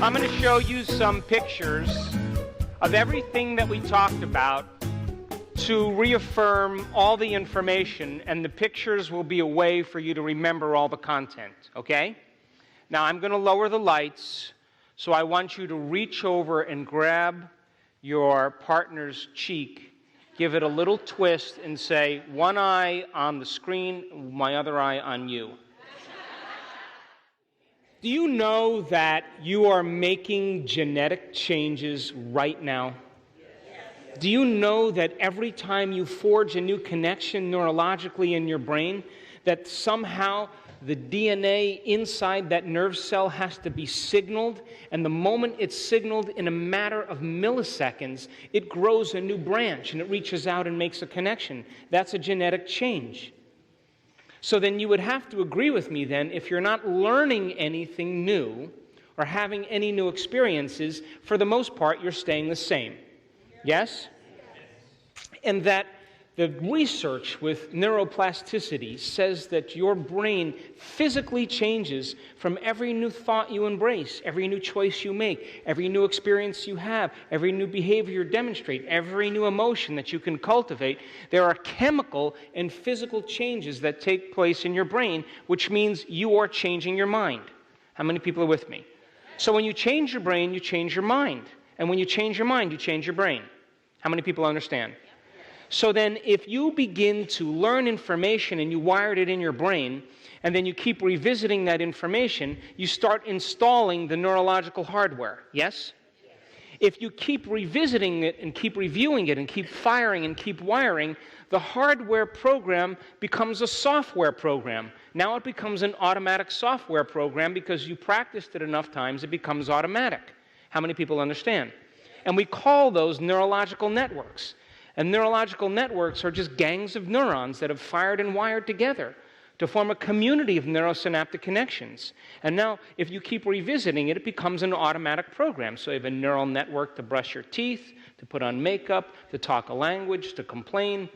I'm going to show you some pictures of everything that we talked about to reaffirm all the information, and the pictures will be a way for you to remember all the content, okay? Now, I'm going to lower the lights, so I want you to reach over and grab your partner's cheek, give it a little twist, and say, one eye on the screen, my other eye on you. Do you know that you are making genetic changes right now? Do you know that every time you forge a new connection neurologically in your brain, that somehow the DNA inside that nerve cell has to be signaled, and the moment it's signaled, in a matter of milliseconds, it grows a new branch and it reaches out and makes a connection? That's a genetic change. So then you would have to agree with me then, if you're not learning anything new or having any new experiences, for the most part, you're staying the same. Yes? And that the research with neuroplasticity says that your brain physically changes from every new thought you embrace, every new choice you make, every new experience you have, every new behavior you demonstrate, every new emotion that you can cultivate. There are chemical and physical changes that take place in your brain, which means you are changing your mind. How many people are with me? So when you change your brain, you change your mind. And when you change your mind, you change your brain. How many people understand? So then if you begin to learn information and you wired it in your brain, and then you keep revisiting that information, you start installing the neurological hardware. Yes? If you keep revisiting it and keep reviewing it and keep firing and keep wiring, the hardware program becomes a software program. Now it becomes an automatic software program because you practiced it enough times, it becomes automatic. How many people understand? And we call those neurological networks. And neurological networks are just gangs of neurons that have fired and wired together to form a community of neurosynaptic connections. And now, if you keep revisiting it, it becomes an automatic program. So you have a neural network to brush your teeth, to put on makeup, to talk a language, to complain,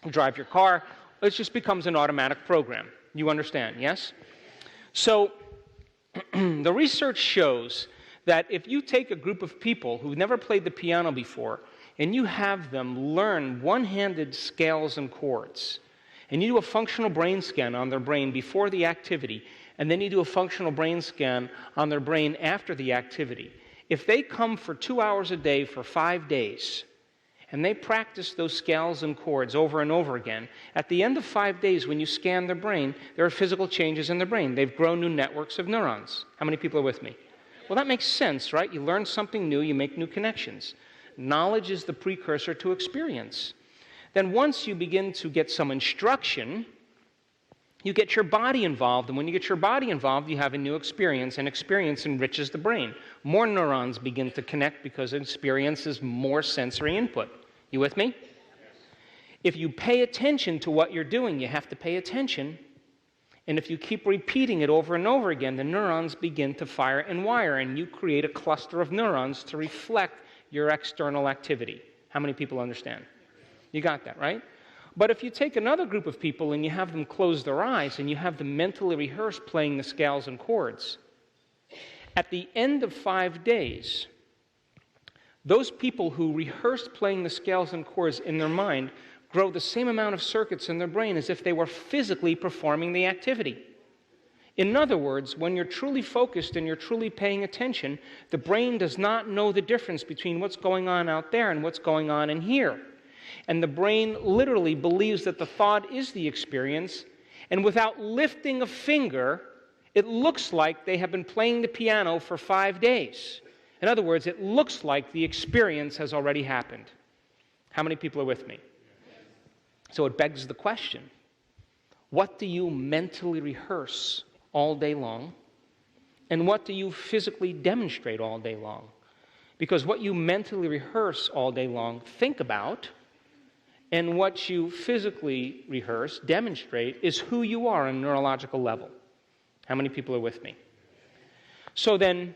drive your car. It just becomes an automatic program. You understand, yes? So the research shows that if you take a group of people who've never played the piano before, and you have them learn one-handed scales and chords, and you do a functional brain scan on their brain before the activity, and then you do a functional brain scan on their brain after the activity, if they come for 2 hours a day for 5 days, and they practice those scales and chords over and over again, at the end of 5 days, when you scan their brain, there are physical changes in their brain. They've grown new networks of neurons. How many people are with me? Well, that makes sense, right? You learn something new, you make new connections. Knowledge is the precursor to experience. Then once you begin to get some instruction, you get your body involved. And when you get your body involved, you have a new experience, and experience enriches the brain. More neurons begin to connect because experience is more sensory input. You with me? If you pay attention to what you're doing, you have to pay attention. And if you keep repeating it over and over again, the neurons begin to fire and wire, and you create a cluster of neurons to reflect your external activity. How many people understand? You got that, right? But if you take another group of people and you have them close their eyes and you have them mentally rehearse playing the scales and chords, at the end of 5 days, those people who rehearsed playing the scales and chords in their mind grow the same amount of circuits in their brain as if they were physically performing the activity. In other words, when you're truly focused and you're truly paying attention, the brain does not know the difference between what's going on out there and what's going on in here. And the brain literally believes that the thought is the experience, and without lifting a finger, it looks like they have been playing the piano for 5 days. In other words, it looks like the experience has already happened. How many people are with me? So it begs the question, what do you mentally rehearse all day long, and what do you physically demonstrate all day long? Because what you mentally rehearse all day long, think about, and what you physically rehearse, demonstrate, is who you are on a neurological level. How many people are with me? So then,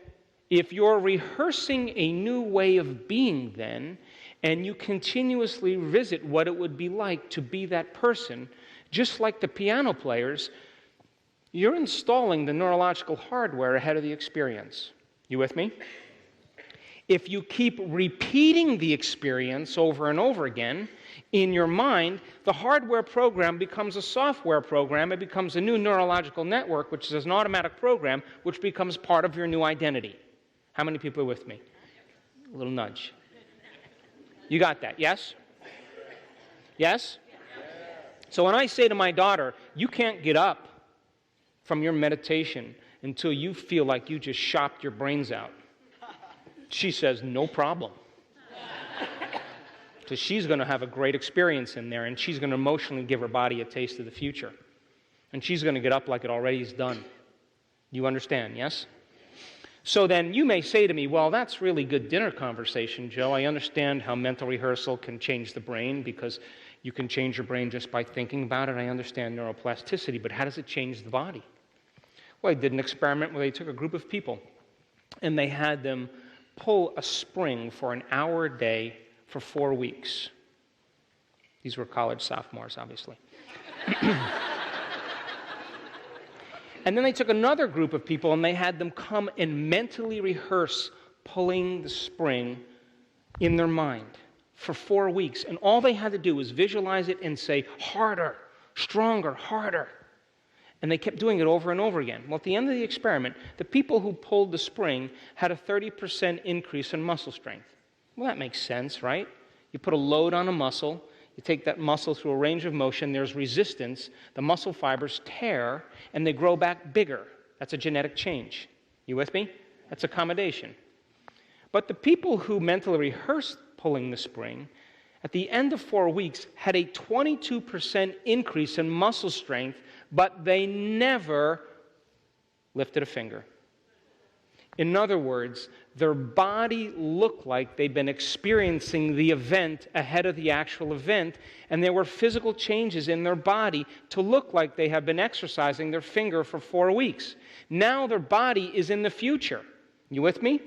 if you're rehearsing a new way of being then, and you continuously revisit what it would be like to be that person, just like the piano players, you're installing the neurological hardware ahead of the experience. You with me? If you keep repeating the experience over and over again in your mind, the hardware program becomes a software program. It becomes a new neurological network, which is an automatic program, which becomes part of your new identity. How many people are with me? A little nudge. You got that, yes? Yes? So when I say to my daughter, you can't get up from your meditation until you feel like you just shopped your brains out, she says, no problem. Because she's going to have a great experience in there, and she's going to emotionally give her body a taste of the future. And she's going to get up like it already is done. You understand, yes? So then you may say to me, well, that's really good dinner conversation, Joe. I understand how mental rehearsal can change the brain because you can change your brain just by thinking about it. I understand neuroplasticity, but how does it change the body? Well, I did an experiment where they took a group of people and they had them pull a spring for an hour a day for 4 weeks. These were college sophomores, obviously. And then they took another group of people and they had them come and mentally rehearse pulling the spring in their mind for 4 weeks. And all they had to do was visualize it and say, harder, stronger, harder. And they kept doing it over and over again. Well, at the end of the experiment, the people who pulled the spring had a 30% increase in muscle strength. Well, that makes sense, right? You put a load on a muscle, you take that muscle through a range of motion, there's resistance, the muscle fibers tear, and they grow back bigger. That's a genetic change. You with me? That's accommodation. But the people who mentally rehearsed pulling the spring, at the end of 4 weeks, had a 22% increase in muscle strength, but they never lifted a finger. In other words, their body looked like they'd been experiencing the event ahead of the actual event, and there were physical changes in their body to look like they have been exercising their finger for 4 weeks. Now their body is in the future. You with me?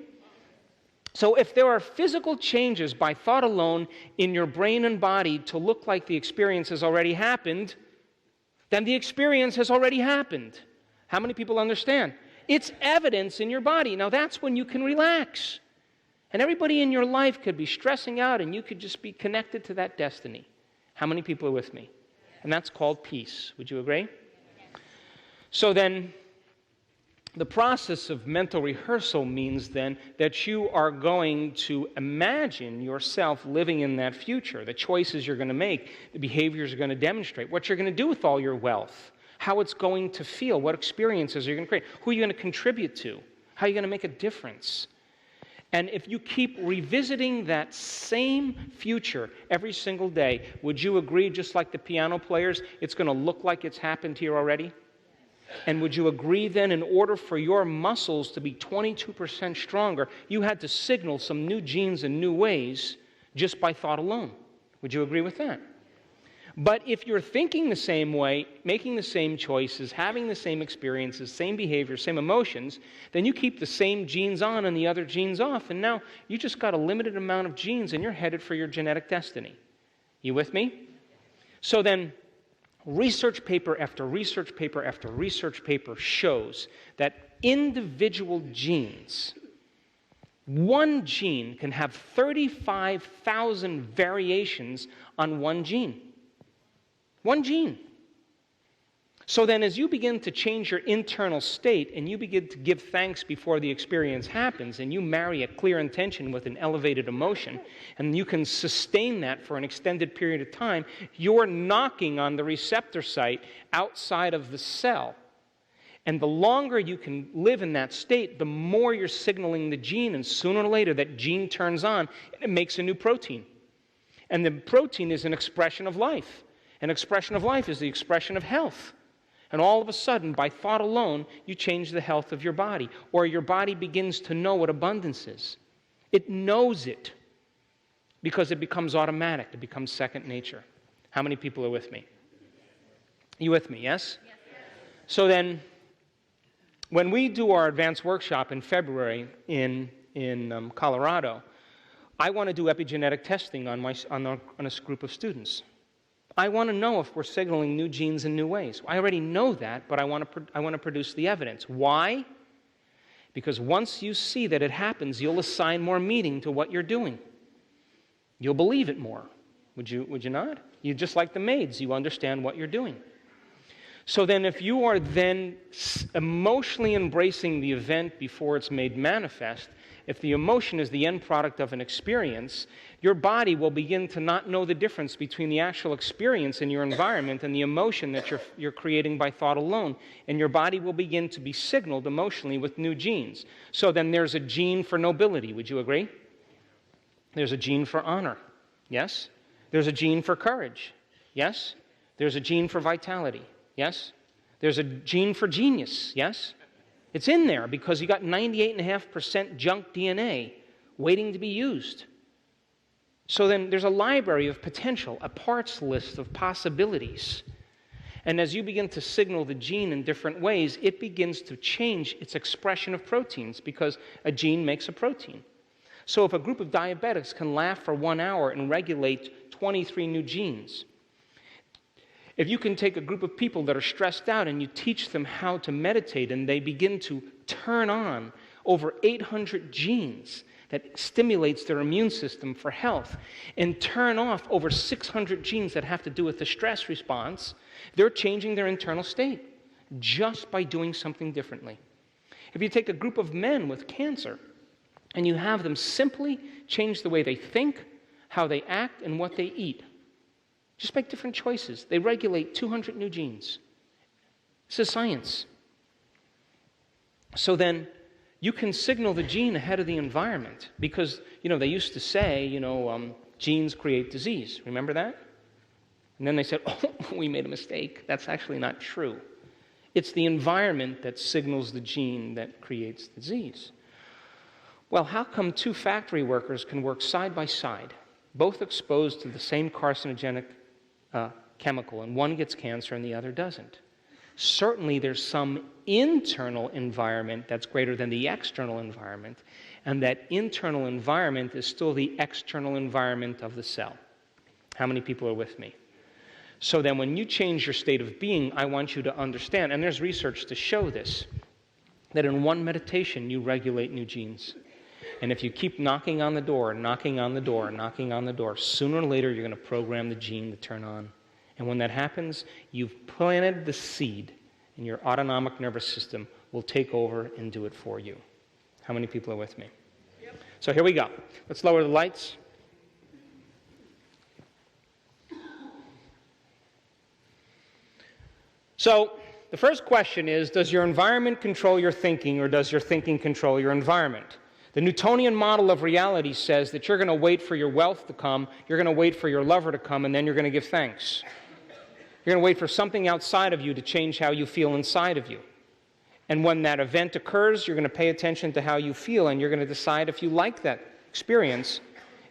So if there are physical changes by thought alone in your brain and body to look like the experience has already happened, then the experience has already happened. How many people understand? It's evidence in your body. Now that's when you can relax. And everybody in your life could be stressing out and you could just be connected to that destiny. How many people are with me? And that's called peace. Would you agree? So then, the process of mental rehearsal means then that you are going to imagine yourself living in that future, the choices you're going to make, the behaviors you're going to demonstrate, what you're going to do with all your wealth, how it's going to feel, what experiences you're going to create, who you're going to contribute to, how you're going to make a difference. And if you keep revisiting that same future every single day, would you agree, just like the piano players, it's going to look like it's happened here already? And would you agree then, in order for your muscles to be 22% stronger, you had to signal some new genes in new ways just by thought alone? Would you agree with that? But if you're thinking the same way, making the same choices, having the same experiences, same behaviors, same emotions, then you keep the same genes on and the other genes off, and now you just got a limited amount of genes and you're headed for your genetic destiny. You with me? So then, research paper after research paper after research paper shows that individual genes, one gene can have 35,000 variations on one gene. One gene. So then as you begin to change your internal state and you begin to give thanks before the experience happens and you marry a clear intention with an elevated emotion and you can sustain that for an extended period of time, you're knocking on the receptor site outside of the cell. And the longer you can live in that state, the more you're signaling the gene, and sooner or later that gene turns on and it makes a new protein. And the protein is an expression of life. An expression of life is the expression of health. And all of a sudden, by thought alone, you change the health of your body. Or your body begins to know what abundance is. It knows it because it becomes automatic. It becomes second nature. How many people are with me? You with me, yes? Yes. So then, when we do our advanced workshop in February in Colorado, I want to do epigenetic testing on a group of students. I want to know if we're signaling new genes in new ways. I already know that, but I want to produce the evidence. Why? Because once you see that it happens, you'll assign more meaning to what you're doing. You'll believe it more. Would you not? You just like the maids, you understand what you're doing. So then if you are then emotionally embracing the event before it's made manifest, if the emotion is the end product of an experience, your body will begin to not know the difference between the actual experience in your environment and the emotion that you're creating by thought alone. And your body will begin to be signaled emotionally with new genes. So then there's a gene for nobility. Would you agree? There's a gene for honor. Yes? There's a gene for courage. Yes? There's a gene for vitality. Yes? There's a gene for genius. Yes? It's in there because you got 98.5% junk DNA waiting to be used. So then there's a library of potential, a parts list of possibilities. And as you begin to signal the gene in different ways, it begins to change its expression of proteins because a gene makes a protein. So if a group of diabetics can laugh for 1 hour and regulate 23 new genes, if you can take a group of people that are stressed out and you teach them how to meditate and they begin to turn on over 800 genes that stimulates their immune system for health and turn off over 600 genes that have to do with the stress response, they're changing their internal state just by doing something differently. If you take a group of men with cancer and you have them simply change the way they think, how they act, and what they eat, just make different choices. They regulate 200 new genes. This is science. So then you can signal the gene ahead of the environment because, they used to say, genes create disease. Remember that? And then they said, oh, we made a mistake. That's actually not true. It's the environment that signals the gene that creates the disease. Well, how come two factory workers can work side by side, both exposed to the same carcinogenic chemical, and one gets cancer and the other doesn't? Certainly there's some internal environment that's greater than the external environment, and that internal environment is still the external environment of the cell. How many people are with me? So then when you change your state of being, I want you to understand, and there's research to show this, that in one meditation you regulate new genes. And if you keep knocking on the door, knocking on the door, knocking on the door, sooner or later you're going to program the gene to turn on. And when that happens, you've planted the seed, and your autonomic nervous system will take over and do it for you. How many people are with me? Yep. So here we go. Let's lower the lights. So the first question is, does your environment control your thinking, or does your thinking control your environment? The Newtonian model of reality says that you're going to wait for your wealth to come, you're going to wait for your lover to come, and then you're going to give thanks. You're going to wait for something outside of you to change how you feel inside of you. And when that event occurs, you're going to pay attention to how you feel, and you're going to decide if you like that experience,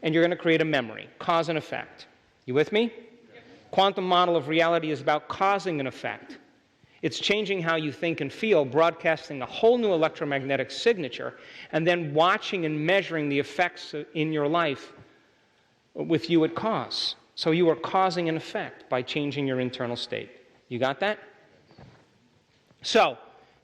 and you're going to create a memory, cause and effect. You with me? Quantum model of reality is about causing an effect. It's changing how you think and feel, broadcasting a whole new electromagnetic signature, and then watching and measuring the effects in your life with you at cause. So you are causing an effect by changing your internal state. You got that? So,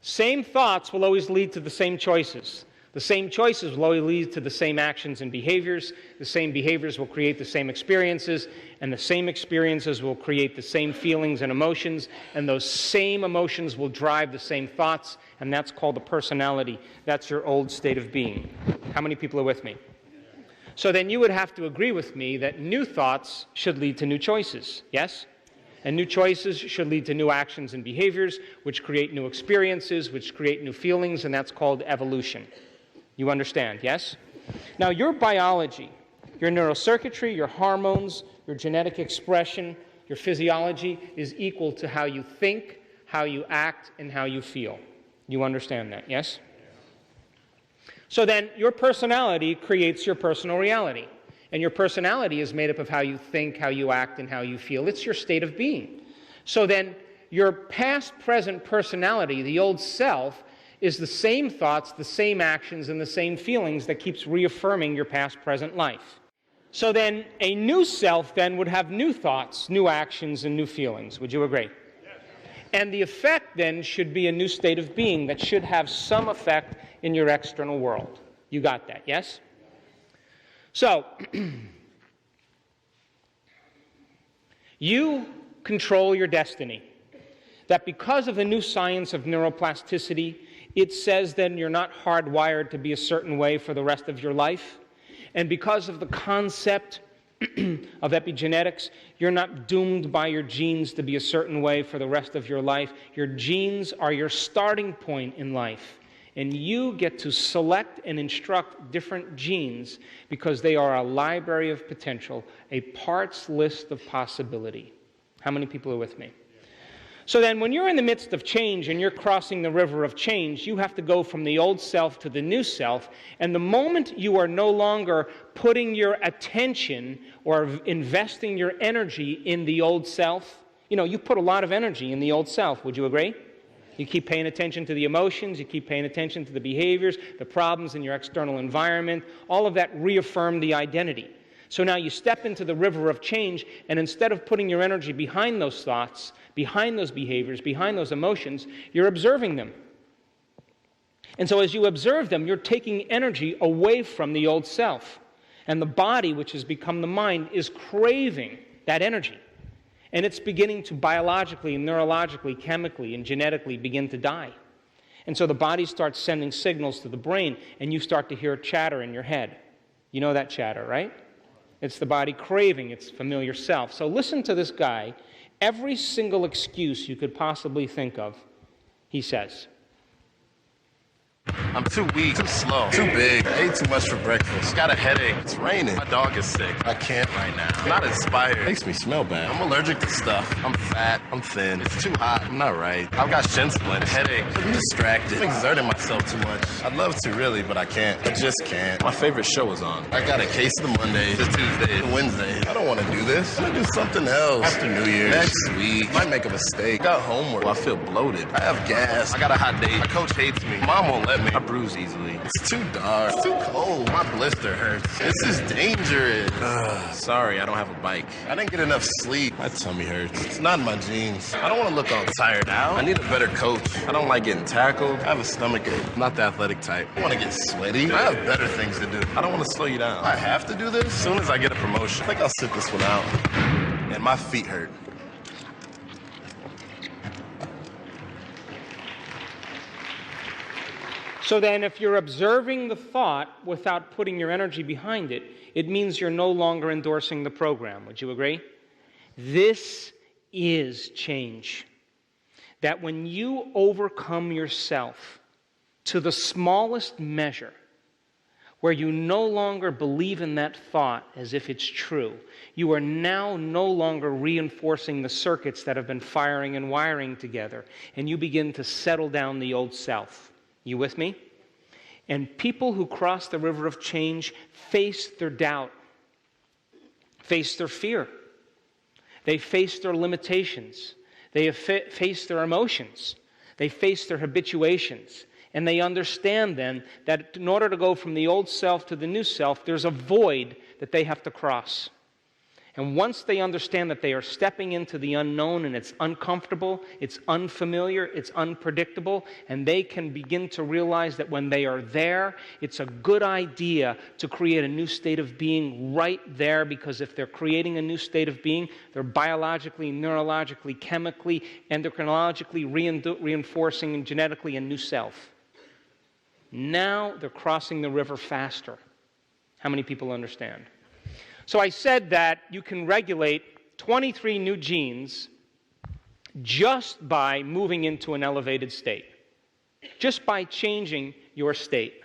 same thoughts will always lead to the same choices. The same choices will always lead to the same actions and behaviors. The same behaviors will create the same experiences, and the same experiences will create the same feelings and emotions, and those same emotions will drive the same thoughts, and that's called the personality. That's your old state of being. How many people are with me? So then you would have to agree with me that new thoughts should lead to new choices, yes? And new choices should lead to new actions and behaviors, which create new experiences, which create new feelings, and that's called evolution. You understand, yes? Now, your biology, your neurocircuitry, your hormones, your genetic expression, your physiology is equal to how you think, how you act, and how you feel. You understand that, yes? So then, your personality creates your personal reality. And your personality is made up of how you think, how you act, and how you feel. It's your state of being. So then, your past, present personality, the old self, is the same thoughts, the same actions, and the same feelings that keeps reaffirming your past, present life. So then, a new self then would have new thoughts, new actions, and new feelings. Would you agree? Yes. And the effect then should be a new state of being that should have some effect in your external world. You got that, yes? So, you control your destiny. That because of the new science of neuroplasticity, it says then you're not hardwired to be a certain way for the rest of your life. And because of the concept of epigenetics, you're not doomed by your genes to be a certain way for the rest of your life. Your genes are your starting point in life. And you get to select and instruct different genes because they are a library of potential, a parts list of possibility. How many people are with me? So then when you're in the midst of change and you're crossing the river of change, you have to go from the old self to the new self. And the moment you are no longer putting your attention or investing your energy in the old self, you put a lot of energy in the old self, would you agree? You keep paying attention to the emotions, you keep paying attention to the behaviors, the problems in your external environment. All of that reaffirm the identity. So now you step into the river of change, and instead of putting your energy behind those thoughts, behind those behaviors, behind those emotions, you're observing them. And so as you observe them, you're taking energy away from the old self. And the body, which has become the mind, is craving that energy. And it's beginning to biologically, neurologically, chemically, and genetically begin to die. And so the body starts sending signals to the brain, and you start to hear chatter in your head. You know that chatter, right? It's the body craving its familiar self. So listen to this guy. Every single excuse you could possibly think of, he says. I'm too weak, too slow, too big. I ate too much for breakfast. Got a headache. It's raining. My dog is sick. I can't right now. I'm not inspired. Makes me smell bad. I'm allergic to stuff. I'm fat. I'm thin. It's too hot. I'm not right. I've got shin splints, headache. I'm distracted. I'm exerting myself too much. I'd love to really, but I can't. I just can't. My favorite show is on. I got a case of the Mondays, the Tuesdays, the Wednesdays. I don't want to do this. I'm gonna do something else. After New Year's. Next week. Might make a mistake. Got homework. I feel bloated. I have gas. I got a hot date. My coach hates me. Mom won't let me. I bruise easily. It's too dark. It's too cold. My blister hurts. This is dangerous. Sorry, I don't have a bike. I didn't get enough sleep. My tummy hurts. It's not in my jeans. I don't want to look all tired out. I need a better coach. I don't like getting tackled. I have a stomach ache. I'm not the athletic type. I want to get sweaty. I have better things to do. I don't want to slow you down. I have to do this? As soon as I get a promotion, I think I'll sit this one out. And my feet hurt. So then if you're observing the thought without putting your energy behind it, it means you're no longer endorsing the program. Would you agree? This is change. That when you overcome yourself to the smallest measure, where you no longer believe in that thought as if it's true, you are now no longer reinforcing the circuits that have been firing and wiring together, and you begin to settle down the old self. You with me? And people who cross the river of change face their doubt, face their fear. They face their limitations. They face their emotions. They face their habituations. And they understand then that in order to go from the old self to the new self, there's a void that they have to cross. And once they understand that they are stepping into the unknown and it's uncomfortable, it's unfamiliar, it's unpredictable, and they can begin to realize that when they are there, it's a good idea to create a new state of being right there, because if they're creating a new state of being, they're biologically, neurologically, chemically, endocrinologically reinforcing and genetically a new self. Now they're crossing the river faster. How many people understand? So I said that you can regulate 23 new genes just by moving into an elevated state, just by changing your state.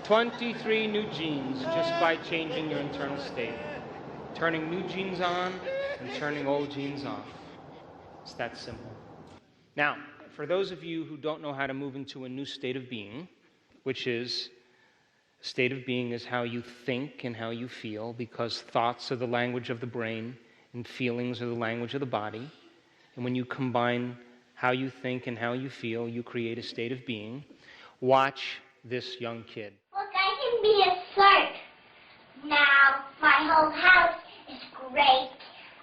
23 new genes just by changing your internal state. Turning new genes on and turning old genes off. It's that simple. Now, for those of you who don't know how to move into a new state of being, which is, state of being is how you think and how you feel, because thoughts are the language of the brain and feelings are the language of the body. And when you combine how you think and how you feel, you create a state of being. Watch this young kid. Look, I can be a clerk. Now, my whole house is great.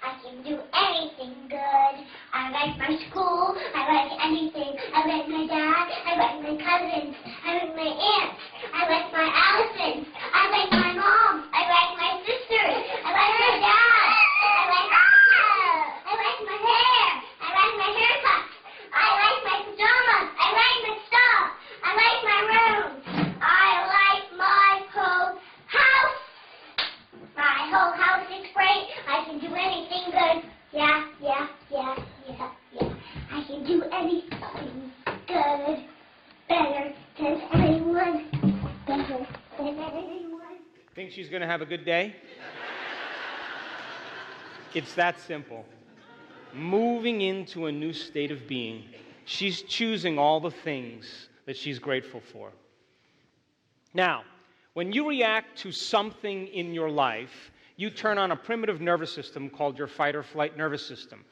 I can do anything good. I like my school. I like anything. I like my dad. I like my cousins. I like my aunts. I like my Allisons. I like my mom. I like my sisters. I like my dad. I like my hair. I like my haircut. I like my pajamas. whole house is great. I can do anything good. Yeah, yeah, yeah, yeah, yeah. I can do anything good. Better than anyone. Better than anyone. Think she's going to have a good day? It's that simple. Moving into a new state of being, she's choosing all the things that she's grateful for. Now, when you react to something in your life, you turn on a primitive nervous system called your fight or flight nervous system.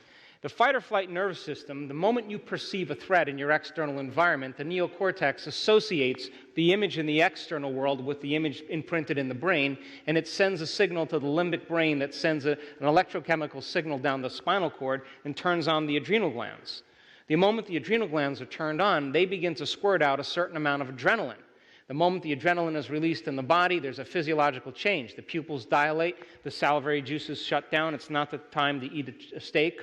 The fight or flight nervous system, the moment you perceive a threat in your external environment, the neocortex associates the image in the external world with the image imprinted in the brain, and it sends a signal to the limbic brain that sends an electrochemical signal down the spinal cord and turns on the adrenal glands. The moment the adrenal glands are turned on, they begin to squirt out a certain amount of adrenaline. The moment the adrenaline is released in the body, there's a physiological change. The pupils dilate, the salivary juices shut down. It's not the time to eat a steak.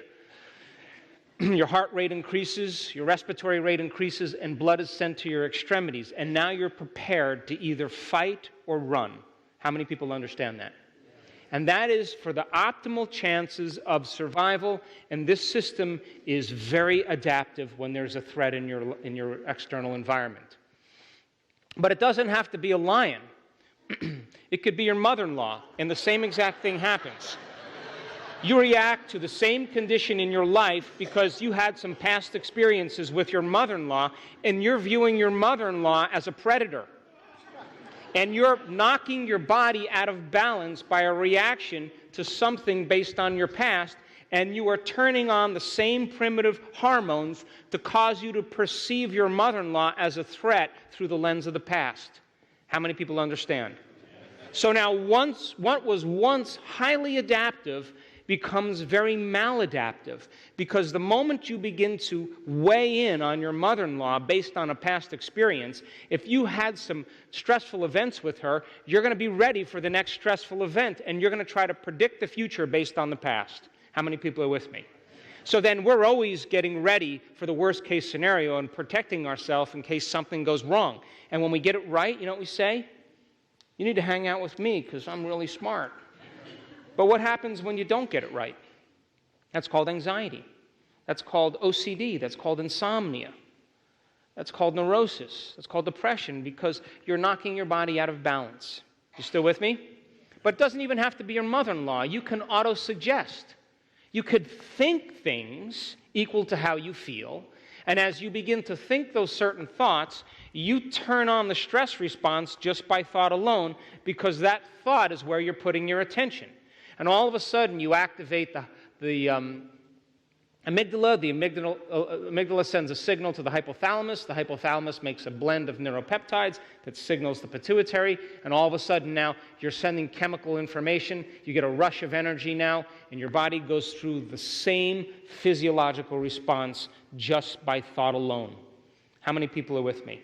Your heart rate increases, your respiratory rate increases, and blood is sent to your extremities. And now you're prepared to either fight or run. How many people understand that? And that is for the optimal chances of survival, and this system is very adaptive when there's a threat in your external environment. But it doesn't have to be a lion. It could be your mother-in-law, and the same exact thing happens. You react to the same condition in your life because you had some past experiences with your mother-in-law, and you're viewing your mother-in-law as a predator. And you're knocking your body out of balance by a reaction to something based on your past, and you are turning on the same primitive hormones to cause you to perceive your mother-in-law as a threat through the lens of the past. How many people understand? So now what was once highly adaptive becomes very maladaptive, because the moment you begin to weigh in on your mother-in-law based on a past experience, if you had some stressful events with her, you're going to be ready for the next stressful event, and you're going to try to predict the future based on the past. How many people are with me? So then we're always getting ready for the worst case scenario and protecting ourselves in case something goes wrong. And when we get it right, you know what we say? You need to hang out with me because I'm really smart. But what happens when you don't get it right? That's called anxiety. That's called OCD. That's called insomnia. That's called neurosis. That's called depression, because you're knocking your body out of balance. You still with me? But it doesn't even have to be your mother-in-law. You can auto-suggest. You could think things equal to how you feel, and as you begin to think those certain thoughts, you turn on the stress response just by thought alone, because that thought is where you're putting your attention. And all of a sudden, you activate the amygdala. The amygdala sends a signal to the hypothalamus. The hypothalamus makes a blend of neuropeptides that signals the pituitary. And all of a sudden now, you're sending chemical information. You get a rush of energy now, and your body goes through the same physiological response just by thought alone. How many people are with me?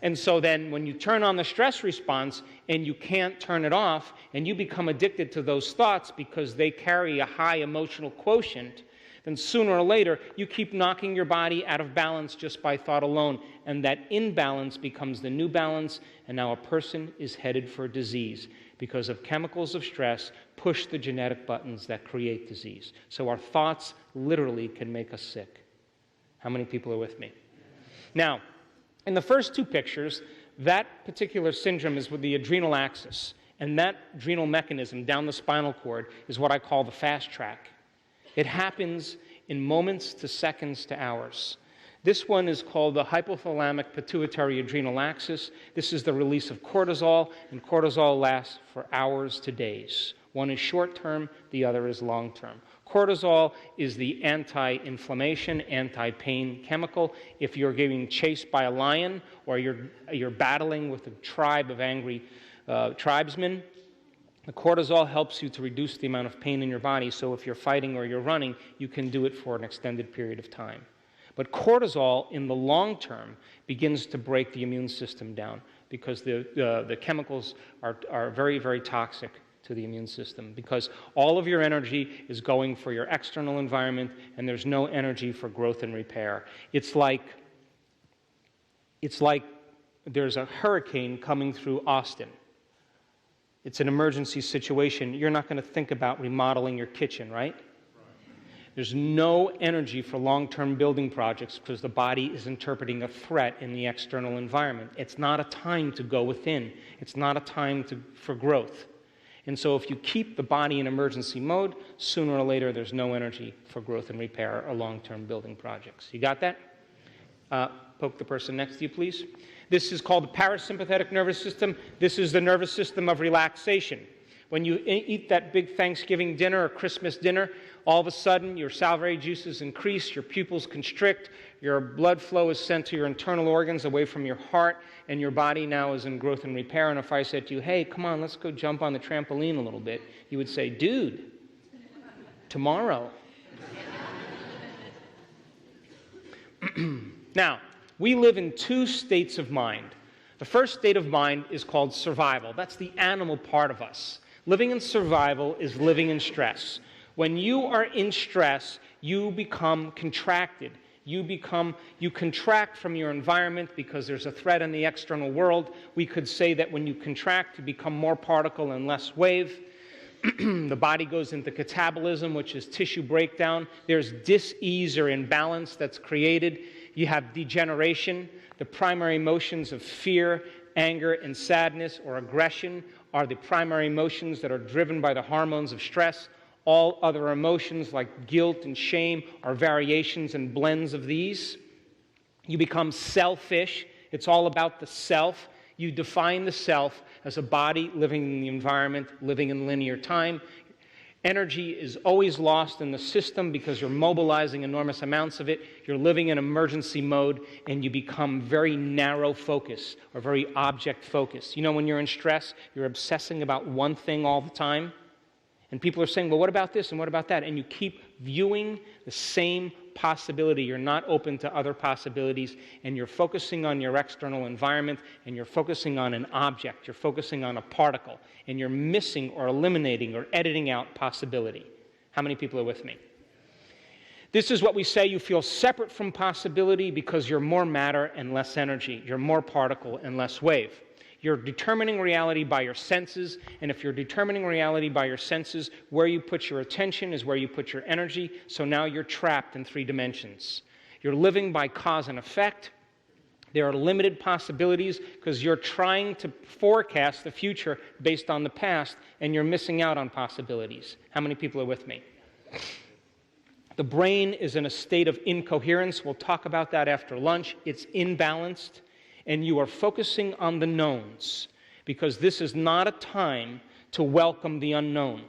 And so then when you turn on the stress response and you can't turn it off, and you become addicted to those thoughts because they carry a high emotional quotient, then sooner or later you keep knocking your body out of balance just by thought alone. And that imbalance becomes the new balance, and now a person is headed for disease because of chemicals of stress push the genetic buttons that create disease. So our thoughts literally can make us sick. How many people are with me? Now, in the first two pictures, that particular syndrome is with the adrenal axis, and that adrenal mechanism down the spinal cord is what I call the fast track. It happens in moments to seconds to hours. This one is called the hypothalamic pituitary adrenal axis. This is the release of cortisol, and cortisol lasts for hours to days. One is short-term, the other is long-term. Cortisol is the anti-inflammation, anti-pain chemical. If you're getting chased by a lion, or you're battling with a tribe of angry tribesmen, the cortisol helps you to reduce the amount of pain in your body, so if you're fighting or you're running, you can do it for an extended period of time. But cortisol, in the long term, begins to break the immune system down, because the chemicals are very, very toxic to the immune system, because all of your energy is going for your external environment, and there's no energy for growth and repair. It's like there's a hurricane coming through Austin. it's an emergency situation, you're not going to think about remodeling your kitchen, right? There's no energy for long-term building projects because the body is interpreting a threat in the external environment. It's not a time to go within. It's not a time for growth. And so if you keep the body in emergency mode, sooner or later there's no energy for growth and repair or long-term building projects. You got that? Poke the person next to you, please. This is called the parasympathetic nervous system. This is the nervous system of relaxation. When you eat that big Thanksgiving dinner or Christmas dinner, all of a sudden your salivary juices increase, your pupils constrict, your blood flow is sent to your internal organs away from your heart, and your body now is in growth and repair. And if I said to you, hey, come on, let's go jump on the trampoline a little bit, you would say, dude, tomorrow. Now, we live in two states of mind. The first state of mind is called survival. That's the animal part of us. Living in survival is living in stress. When you are in stress, you become contracted. You contract from your environment because there's a threat in the external world. We could say that when you contract, you become more particle and less wave. The body goes into catabolism, which is tissue breakdown. There's dis-ease or imbalance that's created. You have degeneration. The primary emotions of fear, anger, and sadness or aggression are the primary emotions that are driven by the hormones of stress. All other emotions like guilt and shame are variations and blends of these. You become selfish. It's all about the self. You define the self as a body living in the environment, living in linear time. Energy is always lost in the system because you're mobilizing enormous amounts of it. You're living in emergency mode, and you become very narrow focus or very object focused. You know, when you're in stress, you're obsessing about one thing all the time. And people are saying, well, what about this and what about that? And you keep viewing the same possibility. You're not open to other possibilities, and you're focusing on your external environment, and you're focusing on an object. You're focusing on a particle, and you're missing or eliminating or editing out possibility. How many people are with me? This is what we say: you feel separate from possibility because you're more matter and less energy. You're more particle and less wave. You're determining reality by your senses, and if you're determining reality by your senses, where you put your attention is where you put your energy, so now you're trapped in 3 dimensions. You're living by cause and effect. There are limited possibilities because you're trying to forecast the future based on the past, and you're missing out on possibilities. How many people are with me? The brain is in a state of incoherence. We'll talk about that after lunch. It's imbalanced. And you are focusing on the knowns because this is not a time to welcome the unknown.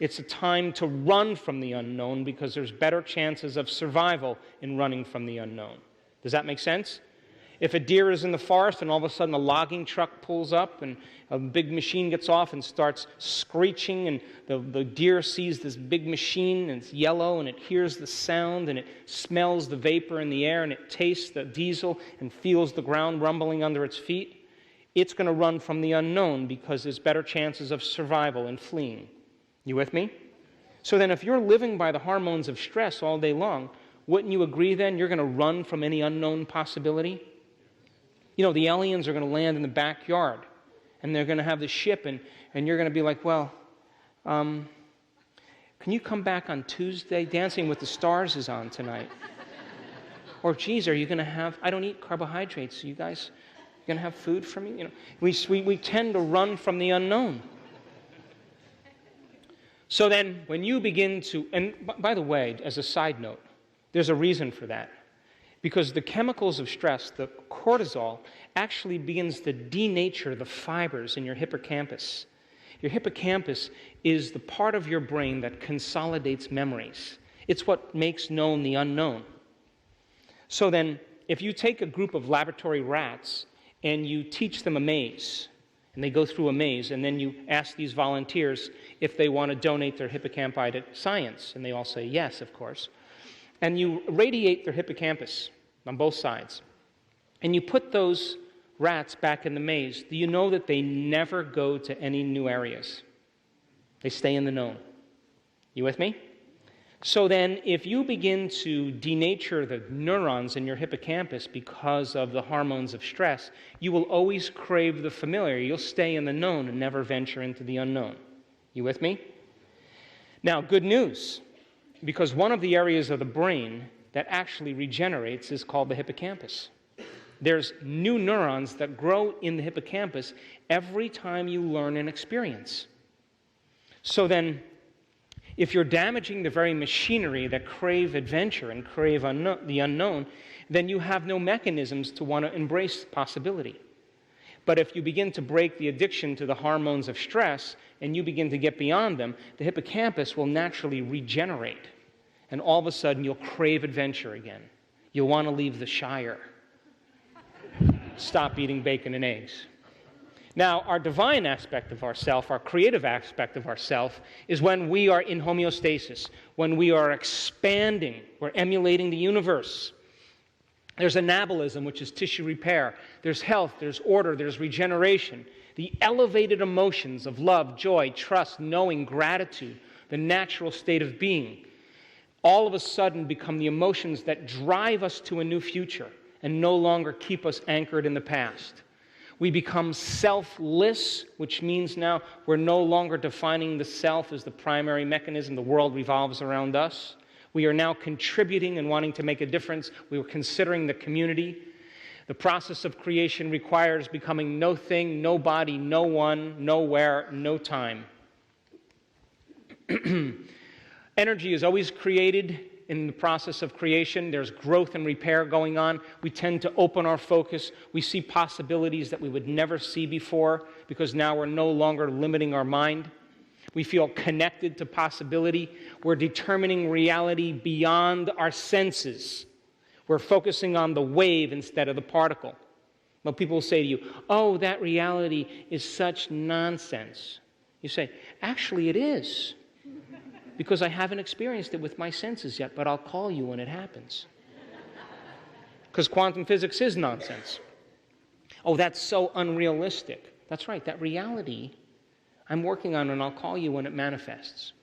It's a time to run from the unknown because there's better chances of survival in running from the unknown. Does that make sense? If a deer is in the forest and all of a sudden a logging truck pulls up and a big machine gets off and starts screeching, and the deer sees this big machine and it's yellow and it hears the sound and it smells the vapor in the air and it tastes the diesel and feels the ground rumbling under its feet, it's going to run from the unknown because there's better chances of survival and fleeing. You with me? So then if you're living by the hormones of stress all day long, wouldn't you agree then you're going to run from any unknown possibility? You know, the aliens are going to land in the backyard, and they're going to have the ship, and you're going to be like, well, can you come back on Tuesday? Dancing with the Stars is on tonight. Or, geez, are you going to have, I don't eat carbohydrates, so you guys going to have food for me? You know, we tend to run from the unknown. So then, when you begin to, and by the way, as a side note, there's a reason for that. Because the chemicals of stress, the cortisol, actually begins to denature the fibers in your hippocampus. Your hippocampus is the part of your brain that consolidates memories. It's what makes known the unknown. So then, if you take a group of laboratory rats and you teach them a maze, and they go through a maze, and then you ask these volunteers if they want to donate their hippocampi to science, and they all say yes, of course. And you radiate their hippocampus on both sides. And you put those rats back in the maze. Do you know that they never go to any new areas? They stay in the known. You with me? So then, if you begin to denature the neurons in your hippocampus because of the hormones of stress, you will always crave the familiar. You'll stay in the known and never venture into the unknown. You with me? Now, good news, because one of the areas of the brain that actually regenerates is called the hippocampus. There's new neurons that grow in the hippocampus every time you learn an experience. So then, if you're damaging the very machinery that crave adventure and crave the unknown, then you have no mechanisms to want to embrace possibility. But if you begin to break the addiction to the hormones of stress and you begin to get beyond them, the hippocampus will naturally regenerate. And all of a sudden, you'll crave adventure again. You'll want to leave the Shire. Stop eating bacon and eggs. Now, our divine aspect of ourself, our creative aspect of ourself, is when we are in homeostasis, when we are expanding, we're emulating the universe. There's anabolism, which is tissue repair. There's health, there's order, there's regeneration. The elevated emotions of love, joy, trust, knowing, gratitude, the natural state of being, all of a sudden become the emotions that drive us to a new future and no longer keep us anchored in the past. We become selfless, which means now we're no longer defining the self as the primary mechanism. The world revolves around us. We are now contributing and wanting to make a difference. We are considering the community. The process of creation requires becoming no thing, nobody, no one, nowhere, no time. Energy is always created in the process of creation. There's growth and repair going on. We tend to open our focus. We see possibilities that we would never see before because now we're no longer limiting our mind. We feel connected to possibility. We're determining reality beyond our senses. We're focusing on the wave instead of the particle. Well, people will say to you, oh, that reality is such nonsense. You say, actually it is. Because I haven't experienced it with my senses yet, but I'll call you when it happens. Because quantum physics is nonsense. Oh, that's so unrealistic. That's right, that reality I'm working on, and I'll call you when it manifests.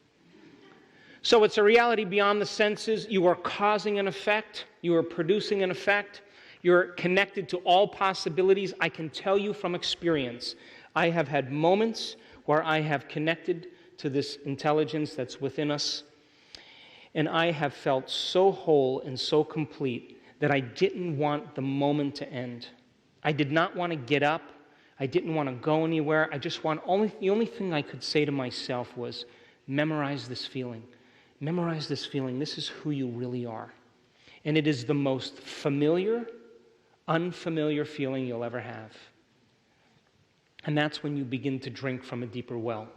So it's a reality beyond the senses. You are causing an effect. You are producing an effect. You're connected to all possibilities. I can tell you from experience, I have had moments where I have connected to this intelligence that's within us, and I have felt so whole and so complete that I didn't want the moment to end. I did not want to get up. I didn't want to go anywhere. The only thing I could say to myself was, memorize this feeling. Memorize this feeling. This is who you really are. And it is the most familiar, unfamiliar feeling you'll ever have. And that's when you begin to drink from a deeper well.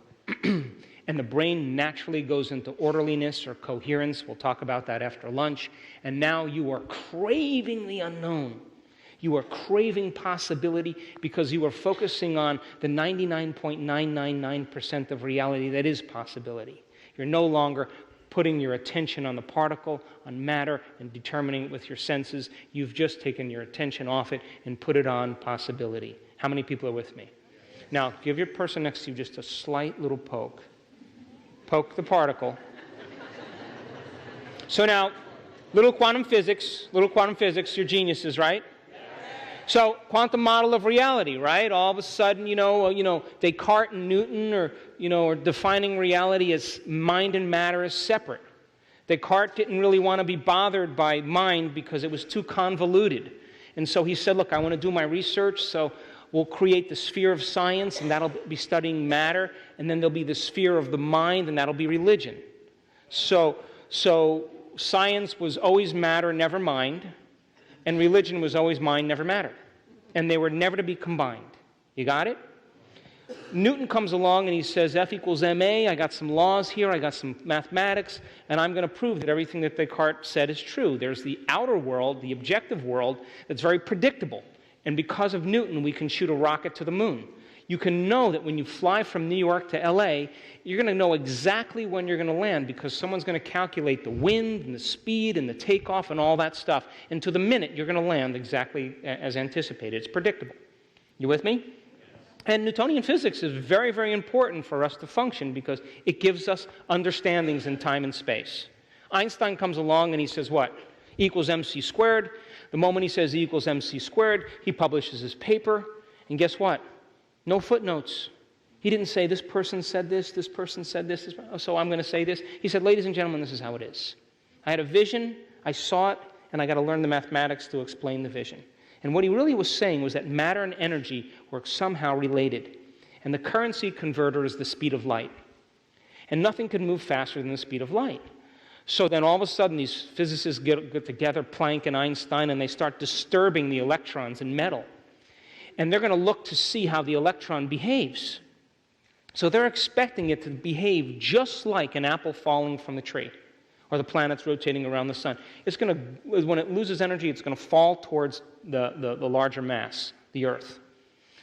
And the brain naturally goes into orderliness or coherence. We'll talk about that after lunch. And now you are craving the unknown. You are craving possibility because you are focusing on the 99.999% of reality that is possibility. You're no longer putting your attention on the particle, on matter, and determining it with your senses. You've just taken your attention off it and put it on possibility. How many people are with me? Now, give your person next to you just a slight little poke. Poke the particle. So now, little quantum physics, you're geniuses, right? So, quantum model of reality, right? All of a sudden, Descartes and Newton are defining reality as mind and matter as separate. Descartes didn't really want to be bothered by mind because it was too convoluted. And so he said, look, I want to do my research, so we'll create the sphere of science, and that'll be studying matter, and then there'll be the sphere of the mind, and that'll be religion. So science was always matter, never mind, and religion was always mind, never matter. And they were never to be combined. You got it? Newton comes along and he says, F equals ma, I got some laws here, I got some mathematics, and I'm going to prove that everything that Descartes said is true. There's the outer world, the objective world, that's very predictable. And because of Newton, we can shoot a rocket to the moon. You can know that when you fly from New York to LA, you're going to know exactly when you're going to land because someone's going to calculate the wind and the speed and the takeoff and all that stuff. And to the minute, you're going to land exactly as anticipated. It's predictable. You with me? And Newtonian physics is very, very important for us to function because it gives us understandings in time and space. Einstein comes along and he says what? E equals mc squared. The moment he says E equals mc squared, he publishes his paper. And guess what? No footnotes. He didn't say this person said this person said this, so I'm going to say this. He said, ladies and gentlemen, this is how it is. I had a vision, I saw it, and I got to learn the mathematics to explain the vision. And what he really was saying was that matter and energy were somehow related. And the currency converter is the speed of light. And nothing could move faster than the speed of light. So then all of a sudden these physicists get together, Planck and Einstein, and they start disturbing the electrons in metal. And they're going to look to see how the electron behaves. So they're expecting it to behave just like an apple falling from the tree or the planets rotating around the sun. It's going to, when it loses energy, it's going to fall towards the larger mass, the Earth.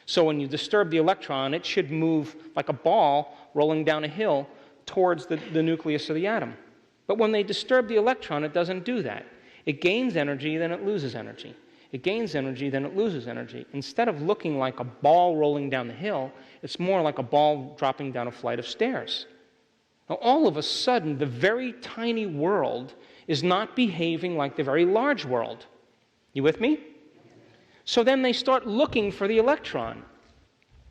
So when you disturb the electron, it should move like a ball rolling down a hill towards the nucleus of the atom. But when they disturb the electron, it doesn't do that. It gains energy, then it loses energy. It gains energy, then it loses energy. Instead of looking like a ball rolling down the hill, it's more like a ball dropping down a flight of stairs. Now, all of a sudden, the very tiny world is not behaving like the very large world. You with me? So then they start looking for the electron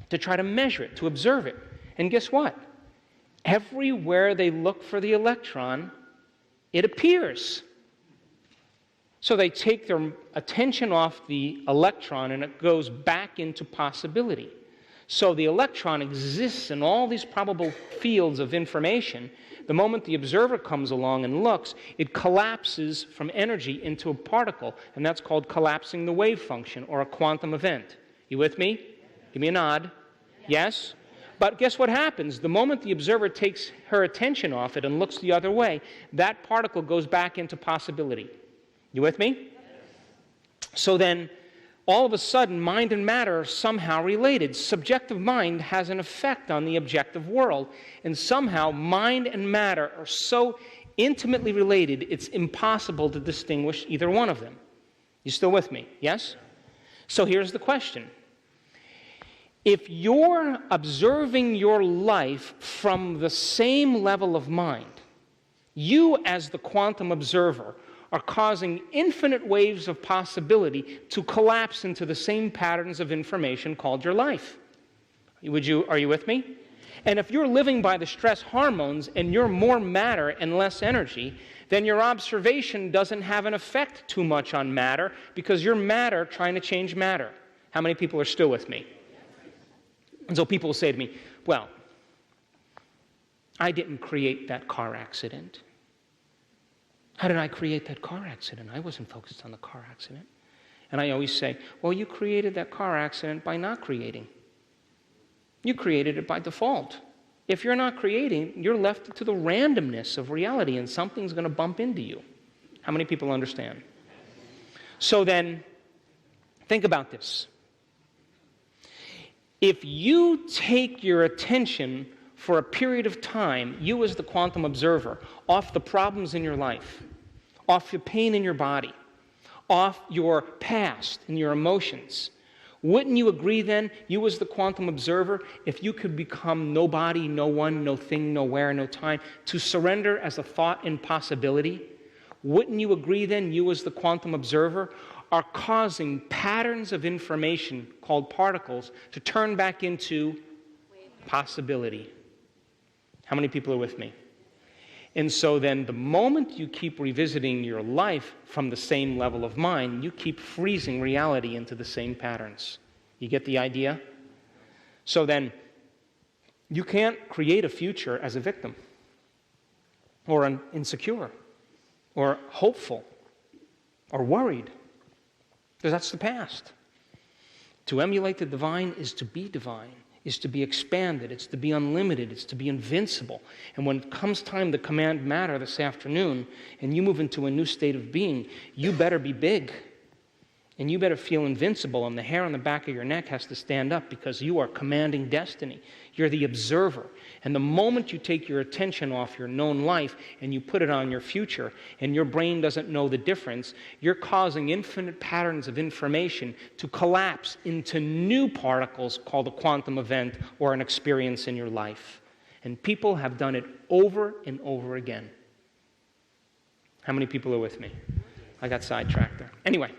to try to measure it, to observe it. And guess what? Everywhere they look for the electron, it appears. So they take their attention off the electron and it goes back into possibility. So the electron exists in all these probable fields of information. The moment the observer comes along and looks, it collapses from energy into a particle, and that's called collapsing the wave function or a quantum event. You with me? Give me a nod. Yes? But guess what happens? The moment the observer takes her attention off it and looks the other way, that particle goes back into possibility. You with me? So then, all of a sudden, mind and matter are somehow related. Subjective mind has an effect on the objective world. And somehow, mind and matter are so intimately related, it's impossible to distinguish either one of them. You still with me? Yes? So here's the question. If you're observing your life from the same level of mind, you as the quantum observer are causing infinite waves of possibility to collapse into the same patterns of information called your life. Are you with me? And if you're living by the stress hormones and you're more matter and less energy, then your observation doesn't have an effect too much on matter because you're matter trying to change matter. How many people are still with me? And so people will say to me, well, I didn't create that car accident. How did I create that car accident? I wasn't focused on the car accident. And I always say, well, you created that car accident by not creating. You created it by default. If you're not creating, you're left to the randomness of reality and something's going to bump into you. How many people understand? So then, think about this. If you take your attention for a period of time, you as the quantum observer, off the problems in your life, off your pain in your body, off your past and your emotions, wouldn't you agree then, you as the quantum observer, if you could become nobody, no one, no thing, nowhere, no time, to surrender as a thought impossibility, wouldn't you agree then, you as the quantum observer, are causing patterns of information called particles to turn back into possibility? How many people are with me? And so then the moment you keep revisiting your life from the same level of mind, you keep freezing reality into the same patterns. You get the idea? So then you can't create a future as a victim or insecure or hopeful or worried, because that's the past. To emulate the divine is to be divine, is to be expanded, it's to be unlimited, it's to be invincible. And when it comes time to command matter this afternoon, and you move into a new state of being, you better be big. And you better feel invincible, and the hair on the back of your neck has to stand up because you are commanding destiny. You're the observer. And the moment you take your attention off your known life and you put it on your future, and your brain doesn't know the difference, you're causing infinite patterns of information to collapse into new particles called a quantum event or an experience in your life. And people have done it over and over again. How many people are with me? I got sidetracked there. Anyway,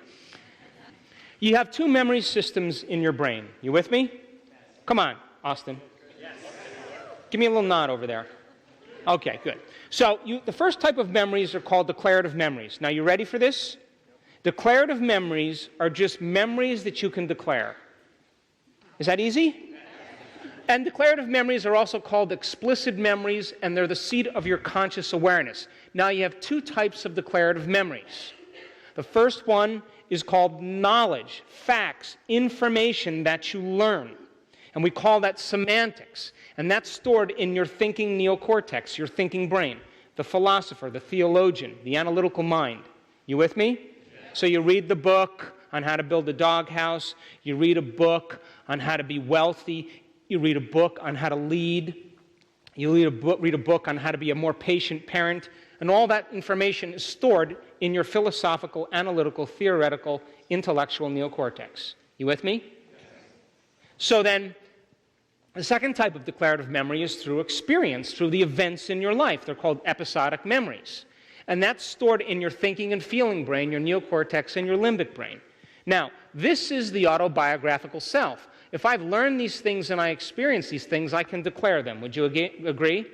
you have two memory systems in your brain. You with me? Come on, Austin. Give me a little nod over there. Okay, good. So the first type of memories are called declarative memories. Now, you ready for this? Declarative memories are just memories that you can declare. Is that easy? And declarative memories are also called explicit memories, and they're the seat of your conscious awareness. Now, you have two types of declarative memories. The first one is called knowledge, facts, information that you learn. And we call that semantics. And that's stored in your thinking neocortex, your thinking brain, the philosopher, the theologian, the analytical mind. You with me? Yeah. So you read the book on how to build a doghouse. You read a book on how to be wealthy. You read a book on how to lead. You read a book on how to be a more patient parent. And all that information is stored in your philosophical, analytical, theoretical, intellectual neocortex. You with me? Yeah. So then, the second type of declarative memory is through experience, through the events in your life. They're called episodic memories. And that's stored in your thinking and feeling brain, your neocortex, and your limbic brain. Now, this is the autobiographical self. If I've learned these things and I experience these things, I can declare them. Would you agree?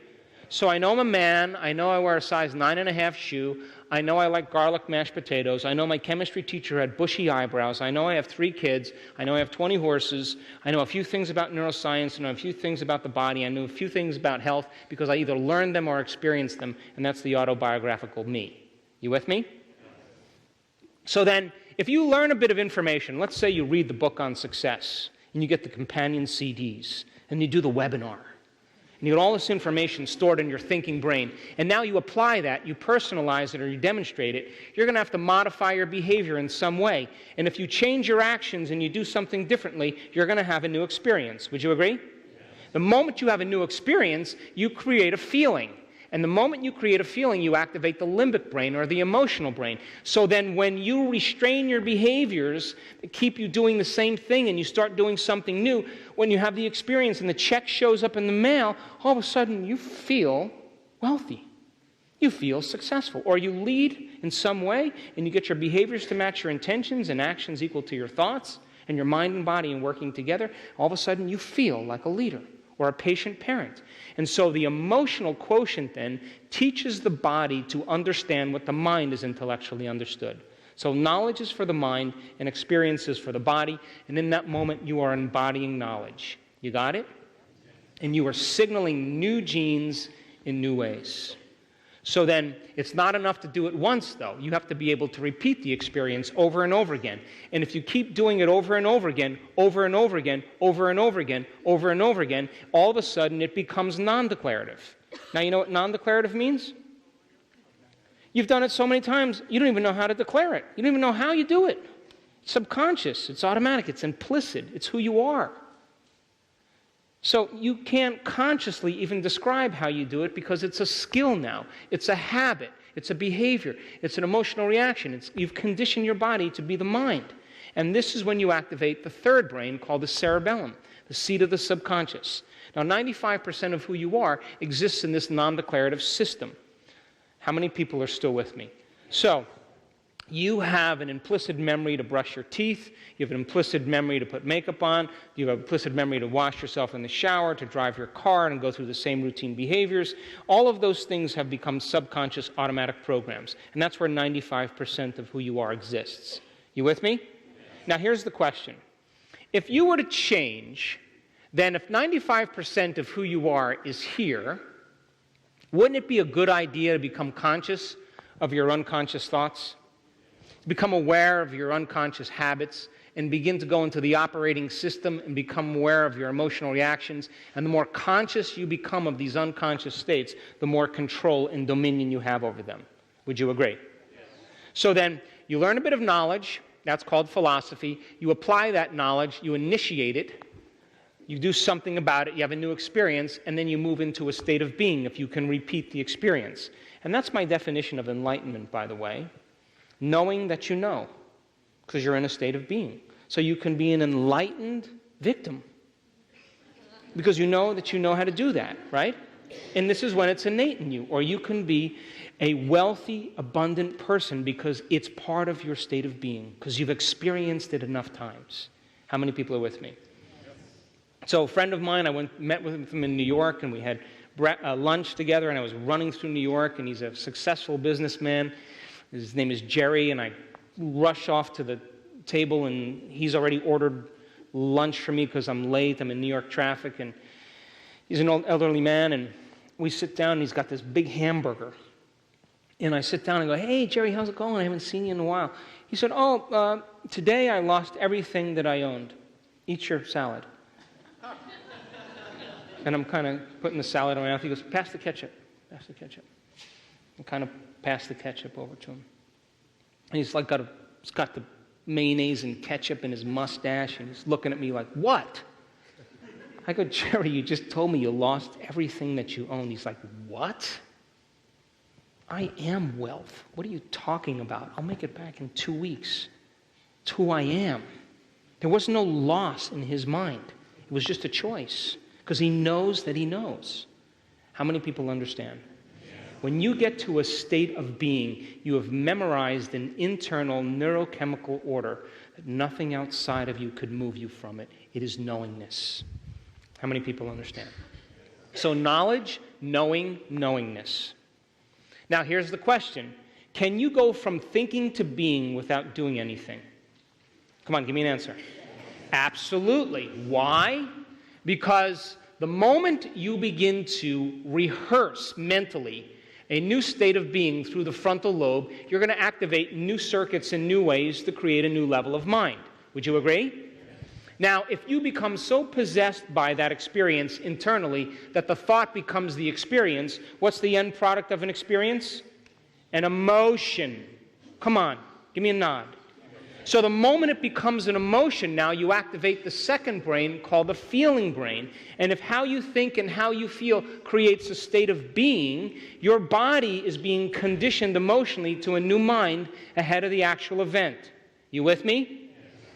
So I know I'm a man. I know I wear a size 9.5 shoe. I know I like garlic mashed potatoes. I know my chemistry teacher had bushy eyebrows. I know I have 3 kids. I know I have 20 horses. I know a few things about neuroscience. I know a few things about the body. I know a few things about health because I either learned them or experienced them, and that's the autobiographical me. You with me? So then, if you learn a bit of information, let's say you read the book on success, and you get the companion CDs, and you do the webinar, and you get all this information stored in your thinking brain, and now you apply that, you personalize it, or you demonstrate it, you're going to have to modify your behavior in some way. And if you change your actions and you do something differently, you're going to have a new experience. Would you agree? Yeah. The moment you have a new experience, you create a feeling. And the moment you create a feeling, you activate the limbic brain or the emotional brain. So then when you restrain your behaviors that keep you doing the same thing and you start doing something new, when you have the experience and the check shows up in the mail, all of a sudden you feel wealthy. You feel successful. Or you lead in some way and you get your behaviors to match your intentions and actions equal to your thoughts and your mind and body and working together. All of a sudden you feel like a leader or a patient parent. And so the emotional quotient then teaches the body to understand what the mind is intellectually understood. So knowledge is for the mind and experience is for the body, and in that moment you are embodying knowledge. You got it? And you are signaling new genes in new ways. So then, it's not enough to do it once, though. You have to be able to repeat the experience over and over again. And if you keep doing it over and over again, over and over again, over and over again, over and over again, all of a sudden it becomes non-declarative. Now, you know what non-declarative means? You've done it so many times, you don't even know how to declare it. You don't even know how you do it. It's subconscious, it's automatic, it's implicit, it's who you are. So you can't consciously even describe how you do it because it's a skill now. It's a habit. It's a behavior. It's an emotional reaction. You've conditioned your body to be the mind. And this is when you activate the third brain called the cerebellum, the seat of the subconscious. Now, 95% of who you are exists in this non-declarative system. How many people are still with me? So, you have an implicit memory to brush your teeth. You have an implicit memory to put makeup on. You have an implicit memory to wash yourself in the shower, to drive your car and go through the same routine behaviors. All of those things have become subconscious automatic programs. And that's where 95% of who you are exists. You with me? Now here's the question. If you were to change, then if 95% of who you are is here, wouldn't it be a good idea to become conscious of your unconscious thoughts? Become aware of your unconscious habits and begin to go into the operating system and become aware of your emotional reactions. And the more conscious you become of these unconscious states, the more control and dominion you have over them. Would you agree? Yes. So then, you learn a bit of knowledge. That's called philosophy. You apply that knowledge. You initiate it. You do something about it. You have a new experience. And then you move into a state of being if you can repeat the experience. And that's my definition of enlightenment, by the way. Knowing that you know, because you're in a state of being. So you can be an enlightened victim, because you know that you know how to do that, right? And this is when it's innate in you. Or you can be a wealthy, abundant person because it's part of your state of being, because you've experienced it enough times. How many people are with me? So a friend of mine, I met with him in New York, and we had lunch together, and I was running through New York, and he's a successful businessman. His name is Jerry, and I rush off to the table, and he's already ordered lunch for me because I'm late. I'm in New York traffic, and he's an old elderly man, and we sit down, and he's got this big hamburger. And I sit down and go, "Hey, Jerry, how's it going? I haven't seen you in a while." He said, "Today I lost everything that I owned. Eat your salad." And I'm kind of putting the salad in my mouth. He goes, "Pass the ketchup. Pass the ketchup." I kind of pass the ketchup over to him. And he's like he's got the mayonnaise and ketchup in his mustache, and he's looking at me like, "What?" I go, "Jerry, you just told me you lost everything that you own." He's like, "What? I am wealth. What are you talking about? I'll make it back in 2 weeks. It's who I am." There was no loss in his mind. It was just a choice, because he knows that he knows. How many people understand? When you get to a state of being, you have memorized an internal neurochemical order that nothing outside of you could move you from it. It is knowingness. How many people understand? So knowledge, knowing, knowingness. Now here's the question. Can you go from thinking to being without doing anything? Come on, give me an answer. Absolutely. Why? Because the moment you begin to rehearse mentally a new state of being through the frontal lobe, you're going to activate new circuits in new ways to create a new level of mind. Would you agree? Now, if you become so possessed by that experience internally that the thought becomes the experience, what's the end product of an experience? An emotion. Come on, give me a nod. So the moment it becomes an emotion, now you activate the second brain called the feeling brain. And if how you think and how you feel creates a state of being, your body is being conditioned emotionally to a new mind ahead of the actual event. You with me?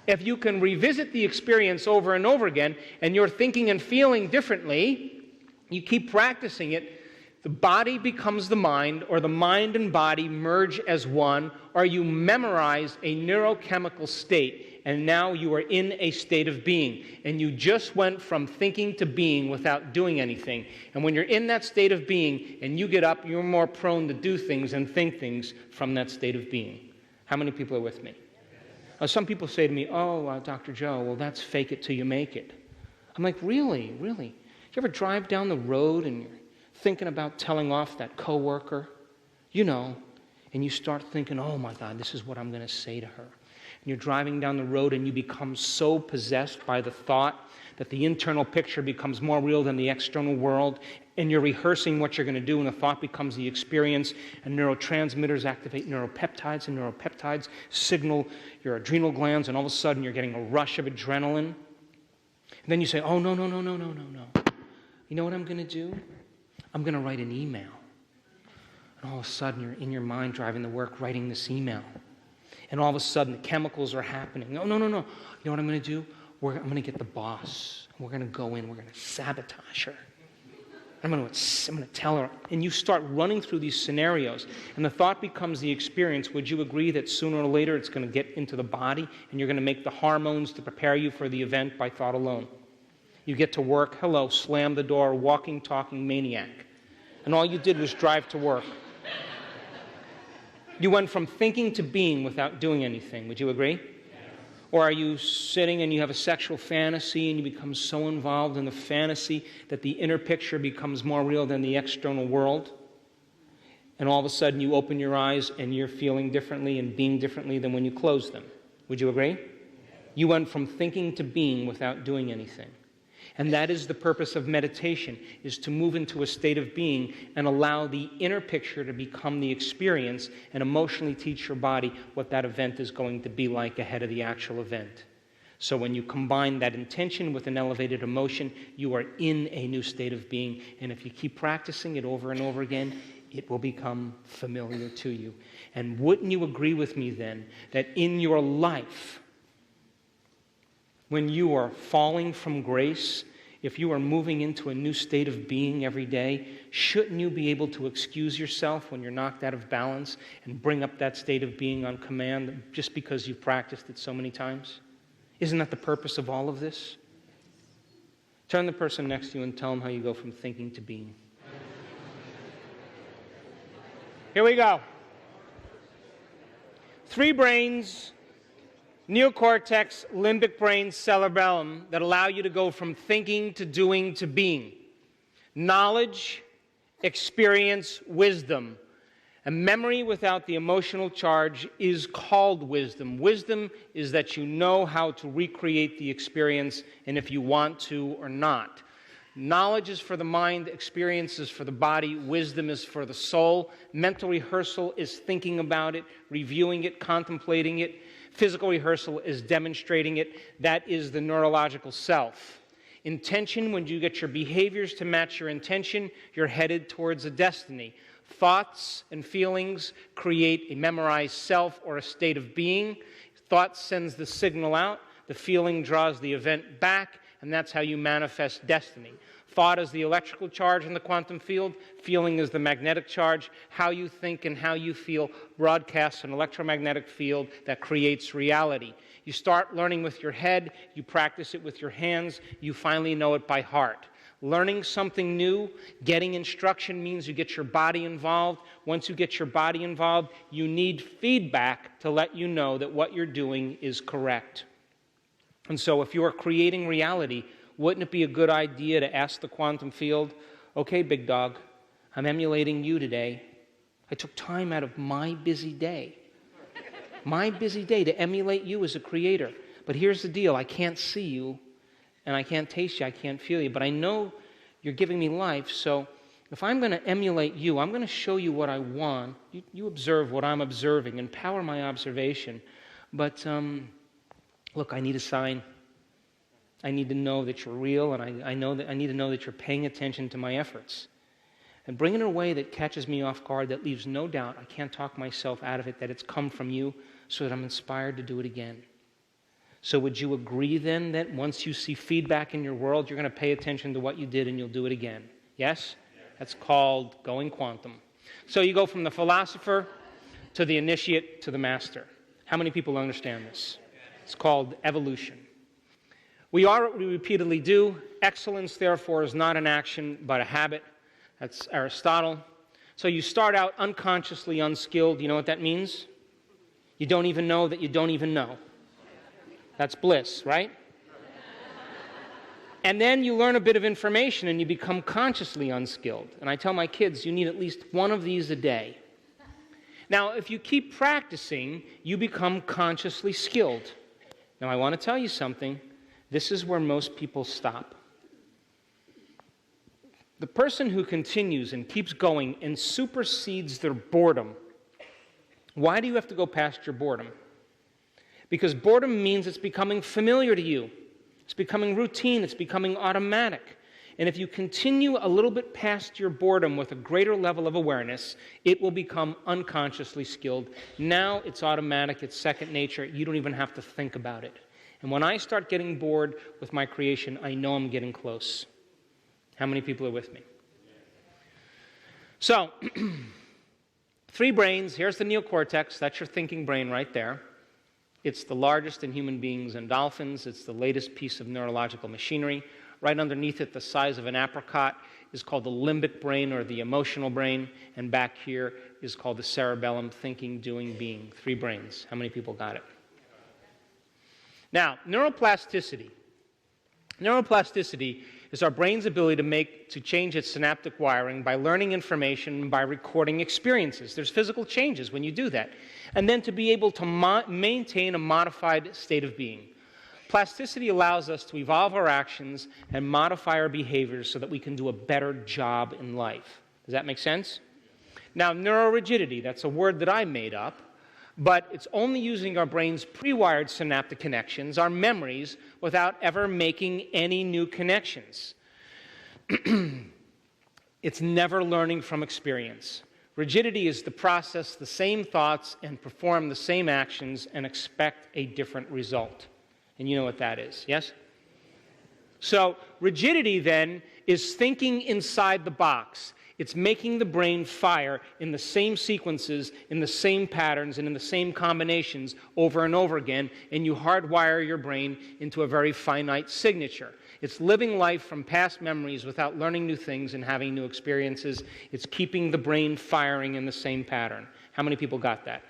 If you can revisit the experience over and over again, and you're thinking and feeling differently, you keep practicing it, the body becomes the mind, or the mind and body merge as one, or you memorize a neurochemical state, and now you are in a state of being. And you just went from thinking to being without doing anything. And when you're in that state of being, and you get up, you're more prone to do things and think things from that state of being. How many people are with me? Some people say to me, Dr. Joe, well, that's fake it till you make it. I'm like, really? Really? You ever drive down the road and you're thinking about telling off that coworker, and you start thinking, oh my God, this is what I'm going to say to her. And you're driving down the road and you become so possessed by the thought that the internal picture becomes more real than the external world, and you're rehearsing what you're going to do, and the thought becomes the experience, and neurotransmitters activate neuropeptides, and neuropeptides signal your adrenal glands, and all of a sudden you're getting a rush of adrenaline. And then you say, oh, no. You know what I'm going to do? I'm going to write an email. And all of a sudden, you're in your mind driving to work writing this email. And all of a sudden, the chemicals are happening. No. You know what I'm going to do? I'm going to get the boss. And we're going to go in. We're going to sabotage her. I'm going to tell her. And you start running through these scenarios. And the thought becomes the experience. Would you agree that sooner or later it's going to get into the body, and you're going to make the hormones to prepare you for the event by thought alone? You get to work, hello, slam the door, walking, talking maniac. And all you did was drive to work. You went from thinking to being without doing anything. Would you agree? Yes. Or are you sitting and you have a sexual fantasy and you become so involved in the fantasy that the inner picture becomes more real than the external world? And all of a sudden you open your eyes and you're feeling differently and being differently than when you closed them. Would you agree? You went from thinking to being without doing anything. And that is the purpose of meditation, is to move into a state of being and allow the inner picture to become the experience and emotionally teach your body what that event is going to be like ahead of the actual event. So when you combine that intention with an elevated emotion, you are in a new state of being. And if you keep practicing it over and over again, it will become familiar to you. And wouldn't you agree with me then that in your life, when you are falling from grace, If you are moving into a new state of being every day, shouldn't you be able to excuse yourself when you're knocked out of balance and bring up that state of being on command just because you've practiced it so many times? Isn't that the purpose of all of this? Turn to the person next to you and tell them how you go from thinking to being. Here we go. 3 brains, neocortex, limbic brain, cerebellum, that allow you to go from thinking to doing to being. Knowledge, experience, wisdom. A memory without the emotional charge is called wisdom. Wisdom is that you know how to recreate the experience, and if you want to or not. Knowledge is for the mind, experience is for the body, wisdom is for the soul. Mental rehearsal is thinking about it, reviewing it, contemplating it. Physical rehearsal is demonstrating it. That is the neurological self. Intention, when you get your behaviors to match your intention, you're headed towards a destiny. Thoughts and feelings create a memorized self or a state of being. Thought sends the signal out, the feeling draws the event back, and that's how you manifest destiny. Thought is the electrical charge in the quantum field. Feeling is the magnetic charge. How you think and how you feel broadcasts an electromagnetic field that creates reality. You start learning with your head. You practice it with your hands. You finally know it by heart. Learning something new, getting instruction means you get your body involved. Once you get your body involved, you need feedback to let you know that what you're doing is correct. And so if you are creating reality, wouldn't it be a good idea to ask the quantum field, okay, big dog, I'm emulating you today. I took time out of my busy day to emulate you as a creator. But here's the deal, I can't see you, and I can't taste you, I can't feel you, but I know you're giving me life, so if I'm going to emulate you, I'm going to show you what I want. You observe what I'm observing, empower my observation. But look, I need a sign. I need to know that you're real, and I need to know that you're paying attention to my efforts. And bring it in a way that catches me off guard, that leaves no doubt, I can't talk myself out of it, that it's come from you, so that I'm inspired to do it again. So would you agree then that once you see feedback in your world, you're going to pay attention to what you did and you'll do it again? Yes? That's called going quantum. So you go from the philosopher to the initiate to the master. How many people understand this? It's called evolution. We are what we repeatedly do. Excellence, therefore, is not an action, but a habit. That's Aristotle. So you start out unconsciously unskilled. You know what that means? You don't even know that you don't even know. That's bliss, right? And then you learn a bit of information and you become consciously unskilled. And I tell my kids, you need at least one of these a day. Now, if you keep practicing, you become consciously skilled. Now, I want to tell you something. This is where most people stop. The person who continues and keeps going and supersedes their boredom. Why do you have to go past your boredom? Because boredom means it's becoming familiar to you. It's becoming routine. It's becoming automatic. And if you continue a little bit past your boredom with a greater level of awareness, it will become unconsciously skilled. Now it's automatic. It's second nature. You don't even have to think about it. And when I start getting bored with my creation, I know I'm getting close. How many people are with me? So, 3 brains. Here's the neocortex. That's your thinking brain right there. It's the largest in human beings and dolphins. It's the latest piece of neurological machinery. Right underneath it, the size of an apricot, is called the limbic brain or the emotional brain. And back here is called the cerebellum, thinking, doing, being. 3 brains. How many people got it? Now, neuroplasticity. Neuroplasticity is our brain's ability to change its synaptic wiring by learning information, by recording experiences. There's physical changes when you do that. And then to be able to maintain a modified state of being. Plasticity allows us to evolve our actions and modify our behaviors so that we can do a better job in life. Does that make sense? Now, neurorigidity, that's a word that I made up, but it's only using our brain's pre-wired synaptic connections, our memories, without ever making any new connections. It's never learning from experience. Rigidity is to process the same thoughts and perform the same actions and expect a different result. And you know what that is, yes? So rigidity then is thinking inside the box. It's making the brain fire in the same sequences, in the same patterns, and in the same combinations over and over again, and you hardwire your brain into a very finite signature. It's living life from past memories without learning new things and having new experiences. It's keeping the brain firing in the same pattern. How many people got that?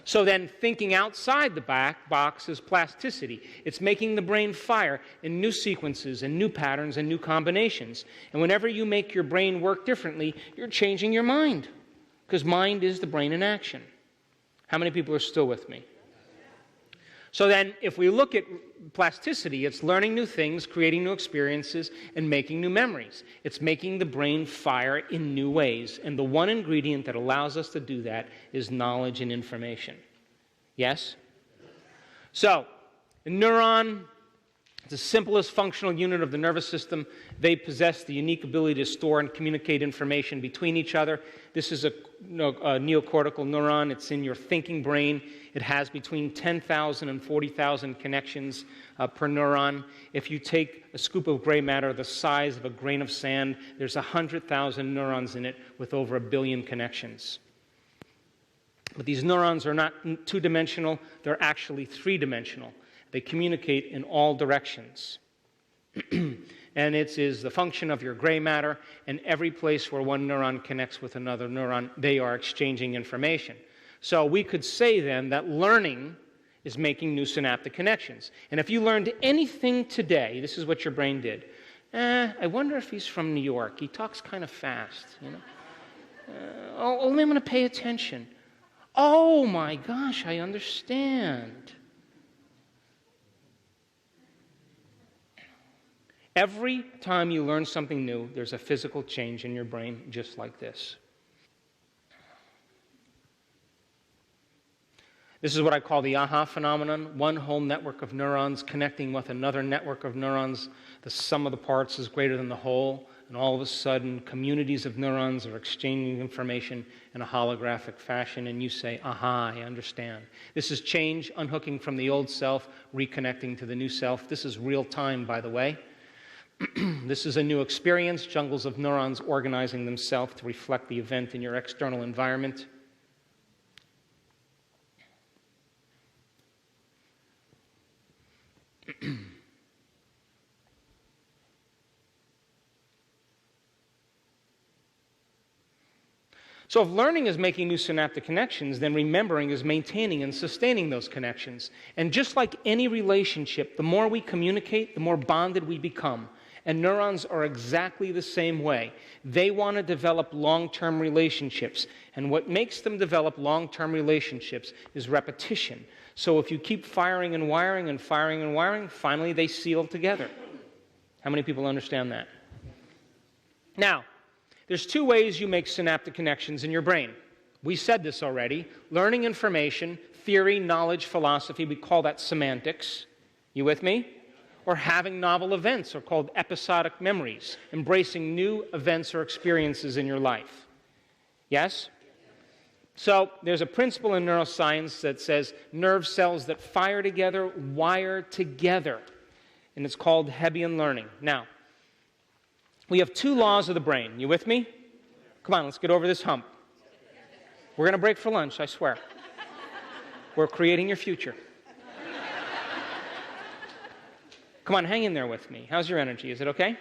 So then thinking outside the back box is plasticity. It's making the brain fire in new sequences and new patterns and new combinations. And whenever you make your brain work differently, you're changing your mind, because mind is the brain in action. How many people are still with me? So then if we look at plasticity, it's learning new things, creating new experiences, and making new memories. It's making the brain fire in new ways. And the one ingredient that allows us to do that is knowledge and information. Yes? So, a neuron, it's the simplest functional unit of the nervous system. They possess the unique ability to store and communicate information between each other. This is a neocortical neuron. It's in your thinking brain. It has between 10,000 and 40,000 connections per neuron. If you take a scoop of gray matter the size of a grain of sand, there's 100,000 neurons in it with over 1 billion connections. But these neurons are not two-dimensional. They're actually three-dimensional. They communicate in all directions. And it is the function of your gray matter, and every place where one neuron connects with another neuron, they are exchanging information. So we could say then that learning is making new synaptic connections. And if you learned anything today, this is what your brain did. I wonder if he's from New York. He talks kind of fast, you know. I'm going to pay attention. Oh my gosh, I understand. Every time you learn something new, there's a physical change in your brain just like this. This is what I call the aha phenomenon. One whole network of neurons connecting with another network of neurons. The sum of the parts is greater than the whole. And all of a sudden, communities of neurons are exchanging information in a holographic fashion. And you say, aha, I understand. This is change, unhooking from the old self, reconnecting to the new self. This is real time, by the way. This is a new experience, jungles of neurons organizing themselves to reflect the event in your external environment. So if learning is making new synaptic connections, then remembering is maintaining and sustaining those connections. And just like any relationship, the more we communicate, the more bonded we become. And neurons are exactly the same way. They want to develop long-term relationships. And what makes them develop long-term relationships is repetition. So if you keep firing and wiring, finally they seal together. How many people understand that? Now, there's two ways you make synaptic connections in your brain. We said this already. Learning information, theory, knowledge, philosophy, we call that semantics. You with me? Or having novel events are called episodic memories, embracing new events or experiences in your life. Yes? So there's a principle in neuroscience that says nerve cells that fire together wire together, and it's called Hebbian learning. Now, we have two laws of the brain. You with me? Come on, let's get over this hump. We're going to break for lunch, I swear. We're creating your future. Come on, hang in there with me. How's your energy? Is it okay?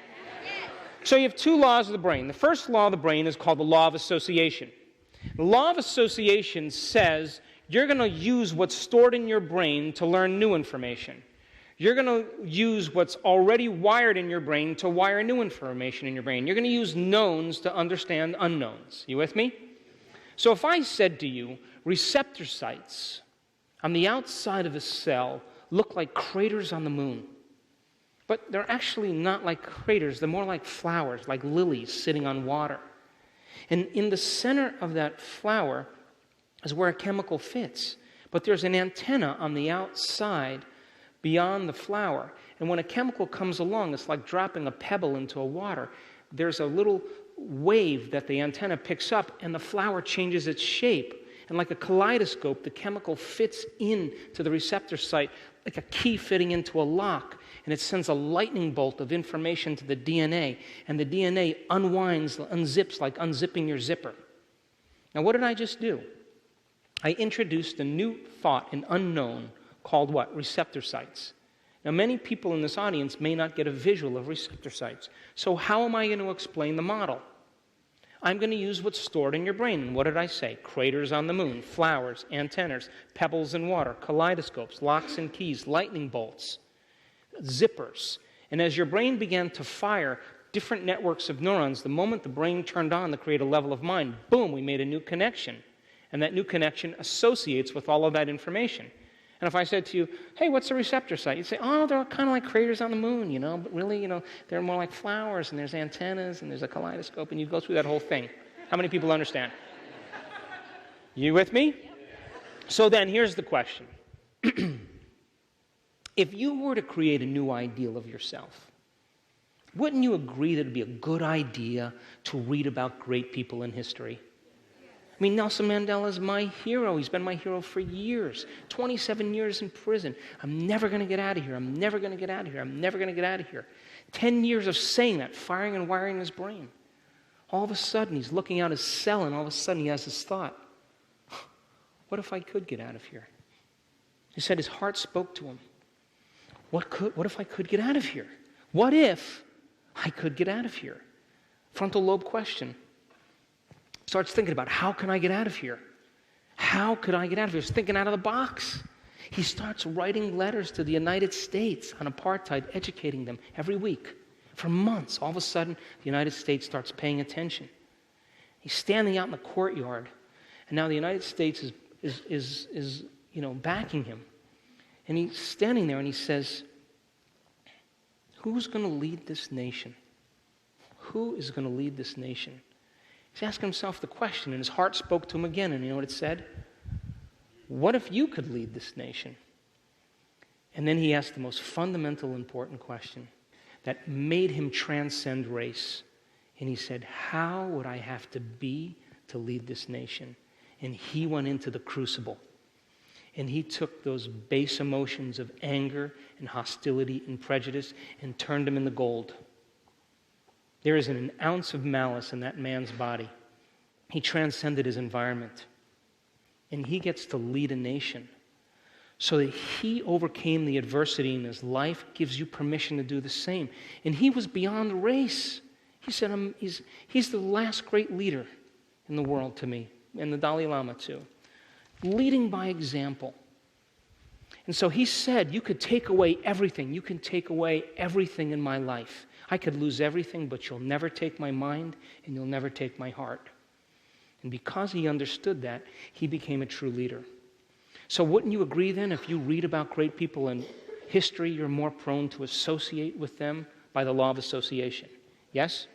So you have two laws of the brain. The first law of the brain is called the law of association. The law of association says you're going to use what's stored in your brain to learn new information. You're going to use what's already wired in your brain to wire new information in your brain. You're going to use knowns to understand unknowns. You with me? So if I said to you, receptor sites on the outside of a cell look like craters on the moon. But they're actually not like craters. They're more like flowers, like lilies sitting on water. And in the center of that flower is where a chemical fits. But there's an antenna on the outside beyond the flower. And when a chemical comes along, it's like dropping a pebble into a water. There's a little wave that the antenna picks up, and the flower changes its shape. And like a kaleidoscope, the chemical fits into the receptor site like a key fitting into a lock. and it sends a lightning bolt of information to the DNA, and the DNA unwinds, unzips like unzipping your zipper. Now, what did I just do? I introduced a new thought, an unknown, called what? Receptor sites. Now, many people in this audience may not get a visual of receptor sites. So how am I going to explain the model? I'm going to use what's stored in your brain. And what did I say? Craters on the moon, flowers, antennas, pebbles in water, kaleidoscopes, locks and keys, lightning bolts, zippers. And as your brain began to fire different networks of neurons, the moment the brain turned on to create a level of mind, boom, we made a new connection. And that new connection associates with all of that information. And if I said to you, hey, what's a receptor site? You'd say, oh, they're kind of like craters on the moon, but really, they're more like flowers, and there's antennas, and there's a kaleidoscope, and you go through that whole thing. How many people understand? You with me? So then, here's the question. If you were to create a new ideal of yourself, wouldn't you agree that it would be a good idea to read about great people in history? I mean, Nelson Mandela is my hero. He's been my hero for years. 27 years in prison. I'm never going to get out of here. I'm never going to get out of here. I'm never going to get out of here. 10 years of saying that, firing and wiring his brain. All of a sudden, he's looking out his cell, and all of a sudden he has this thought, what if I could get out of here? He said his heart spoke to him. What if I could get out of here? What if I could get out of here? Frontal lobe question. Starts thinking about, how can I get out of here? How could I get out of here? He's thinking out of the box. He starts writing letters to the United States on apartheid, educating them every week. For months, all of a sudden, the United States starts paying attention. He's standing out in the courtyard, and now the United States is backing him. And he's standing there and he says, who's going to lead this nation? Who is going to lead this nation? He's asking himself the question, and his heart spoke to him again, and you know what it said? What if you could lead this nation? And then he asked the most fundamental, important question that made him transcend race. And he said, how would I have to be to lead this nation? And he went into the crucible. And he took those base emotions of anger and hostility and prejudice and turned them into gold. There isn't an ounce of malice in that man's body. He transcended his environment. And he gets to lead a nation. So that he overcame the adversity in his life gives you permission to do the same. And he was beyond race. He said, he's the last great leader in the world to me, and the Dalai Lama too. Leading by example. And so he said, you could take away everything. You can take away everything in my life. I could lose everything, but you'll never take my mind, and you'll never take my heart. And because he understood that, he became a true leader. So wouldn't you agree then, if you read about great people in history, you're more prone to associate with them by the law of association? Yes?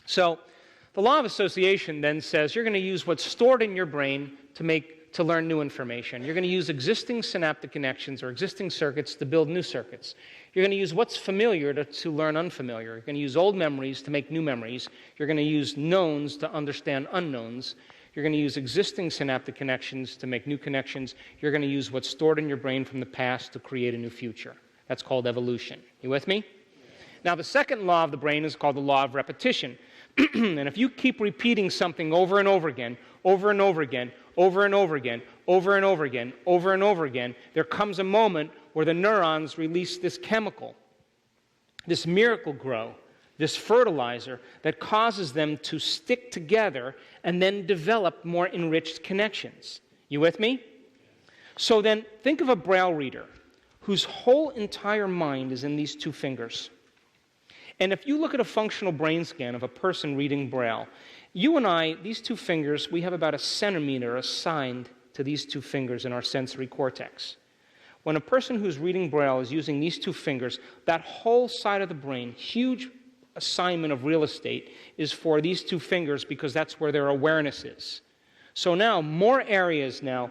So the law of association then says you're going to use what's stored in your brain to learn new information. You're going to use existing synaptic connections or existing circuits to build new circuits. You're going to use what's familiar to learn unfamiliar. You're going to use old memories to make new memories. You're going to use knowns to understand unknowns. You're going to use existing synaptic connections to make new connections. You're going to use what's stored in your brain from the past to create a new future. That's called evolution. You with me? Now, the second law of the brain is called the law of repetition. And if you keep repeating something over and over again, over and over again, over and over again, over and over again, over and over again, there comes a moment where the neurons release this chemical, this Miracle-Gro, this fertilizer that causes them to stick together and then develop more enriched connections. You with me? So then, think of a Braille reader whose whole entire mind is in these two fingers. And if you look at a functional brain scan of a person reading Braille, you and I, these two fingers, we have about a centimeter assigned to these two fingers in our sensory cortex. When a person who's reading Braille is using these two fingers, that whole side of the brain, huge assignment of real estate, is for these two fingers because that's where their awareness is. So now, more areas now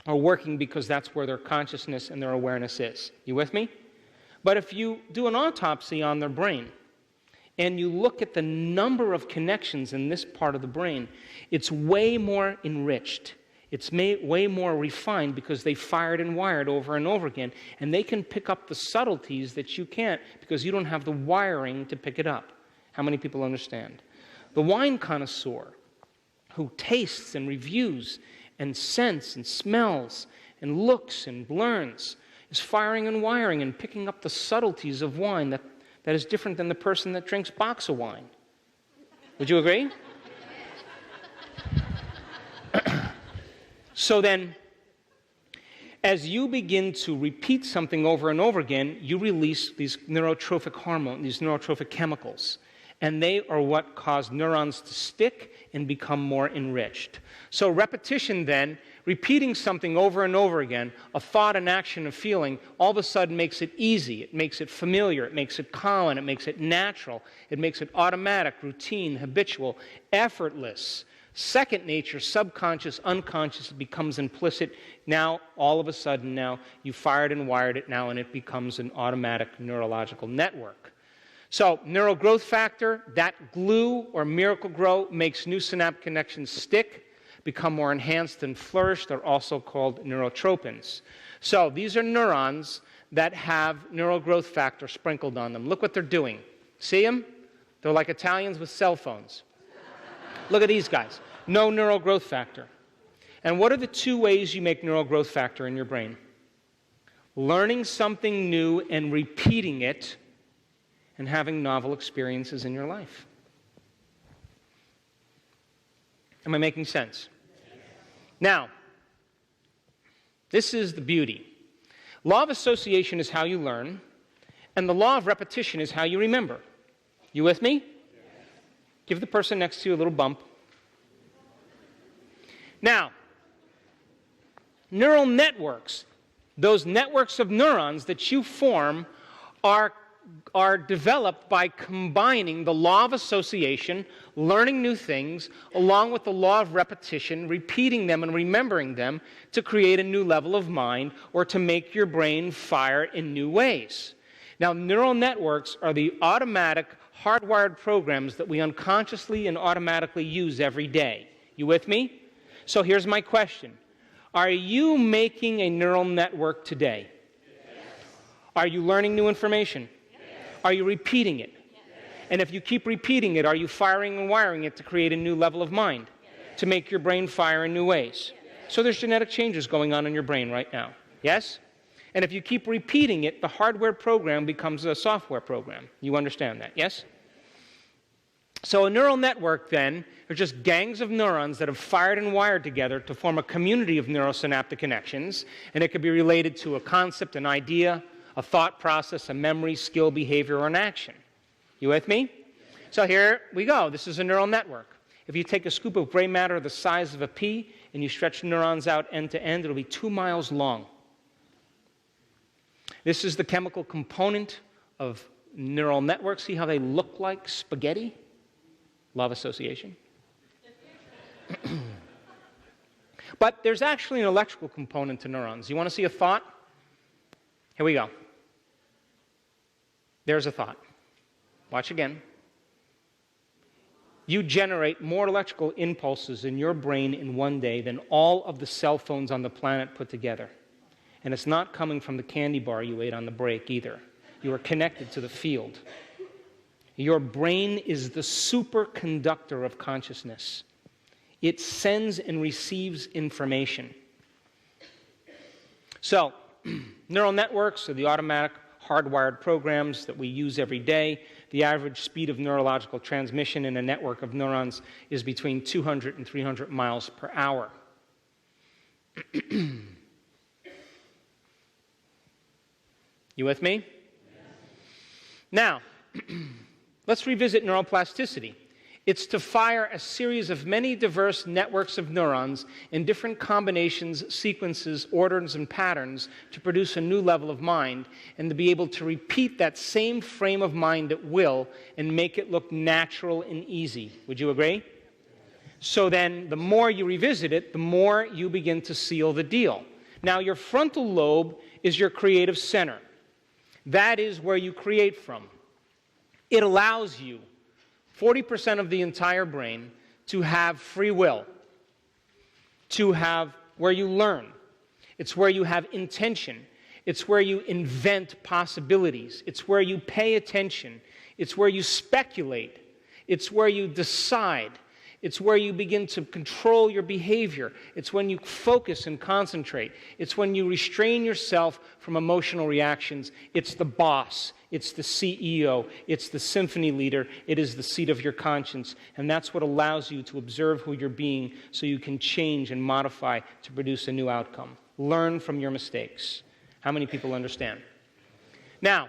are working because that's where their consciousness and their awareness is. You with me? But if you do an autopsy on their brain and you look at the number of connections in this part of the brain, it's way more enriched. It's way more refined because they fired and wired over and over again, and they can pick up the subtleties that you can't because you don't have the wiring to pick it up. How many people understand? The wine connoisseur who tastes and reviews and scents and smells and looks and learns is firing and wiring and picking up the subtleties of wine that is different than the person that drinks box of wine. Would you agree? So then, as you begin to repeat something over and over again, you release these neurotrophic hormones, these neurotrophic chemicals. And they are what cause neurons to stick and become more enriched. So repetition then, repeating something over and over again, a thought, an action, a feeling, all of a sudden makes it easy, it makes it familiar, it makes it common, it makes it natural, it makes it automatic, routine, habitual, effortless. Second nature, subconscious, unconscious, it becomes implicit. Now, all of a sudden now, you fired and wired it now, and it becomes an automatic neurological network. So, neural growth factor, that glue or miracle grow makes new synaptic connections stick, become more enhanced and flourish. They're also called neurotropins. So, these are neurons that have neural growth factor sprinkled on them. Look what they're doing. See them? They're like Italians with cell phones. Look at these guys. No neural growth factor. And what are the two ways you make neural growth factor in your brain? Learning something new and repeating it, and having novel experiences in your life. Am I making sense? Now, this is the beauty. Law of association is how you learn, and the law of repetition is how you remember. You with me? Give the person next to you a little bump. Now, neural networks, those networks of neurons that you form are developed by combining the law of association, learning new things, along with the law of repetition, repeating them and remembering them to create a new level of mind or to make your brain fire in new ways. Now, neural networks are the automatic, hardwired programs that we unconsciously and automatically use every day. You with me? So here's my question. Are you making a neural network today? Yes. Are you learning new information? Yes. Are you repeating it? Yes. And if you keep repeating it, are you firing and wiring it to create a new level of mind? Yes. To make your brain fire in new ways? Yes. So there's genetic changes going on in your brain right now. Yes? And if you keep repeating it, the hardware program becomes a software program. You understand that, yes? So a neural network, then, are just gangs of neurons that have fired and wired together to form a community of neurosynaptic connections, and it could be related to a concept, an idea, a thought process, a memory, skill, behavior, or an action. You with me? So here we go. This is a neural network. If you take a scoop of gray matter the size of a pea and you stretch neurons out end to end, it'll be 2 miles long. This is the chemical component of neural networks. See how they look like spaghetti? Law of association. But there's actually an electrical component to neurons. You want to see a thought? Here we go. There's a thought. Watch again. You generate more electrical impulses in your brain in one day than all of the cell phones on the planet put together. And it's not coming from the candy bar you ate on the break either. You are connected to the field. Your brain is the superconductor of consciousness. It sends and receives information. So, neural networks are the automatic, hardwired programs that we use every day. The average speed of neurological transmission in a network of neurons is between 200 and 300 miles per hour. You with me? Yes. Now, let's revisit neuroplasticity. It's to fire a series of many diverse networks of neurons in different combinations, sequences, orders, and patterns to produce a new level of mind and to be able to repeat that same frame of mind at will and make it look natural and easy. Would you agree? So then, the more you revisit it, the more you begin to seal the deal. Now, your frontal lobe is your creative center. That is where you create from. It allows you, 40% of the entire brain, to have free will. to have where you learn. It's where you have intention. It's where you invent possibilities. It's where you pay attention. It's where you speculate. It's where you decide. It's where you begin to control your behavior. It's when you focus and concentrate. It's when you restrain yourself from emotional reactions. It's the boss. It's the CEO. It's the symphony leader. It is the seat of your conscience. And that's what allows you to observe who you're being so you can change and modify to produce a new outcome. Learn from your mistakes. How many people understand? Now,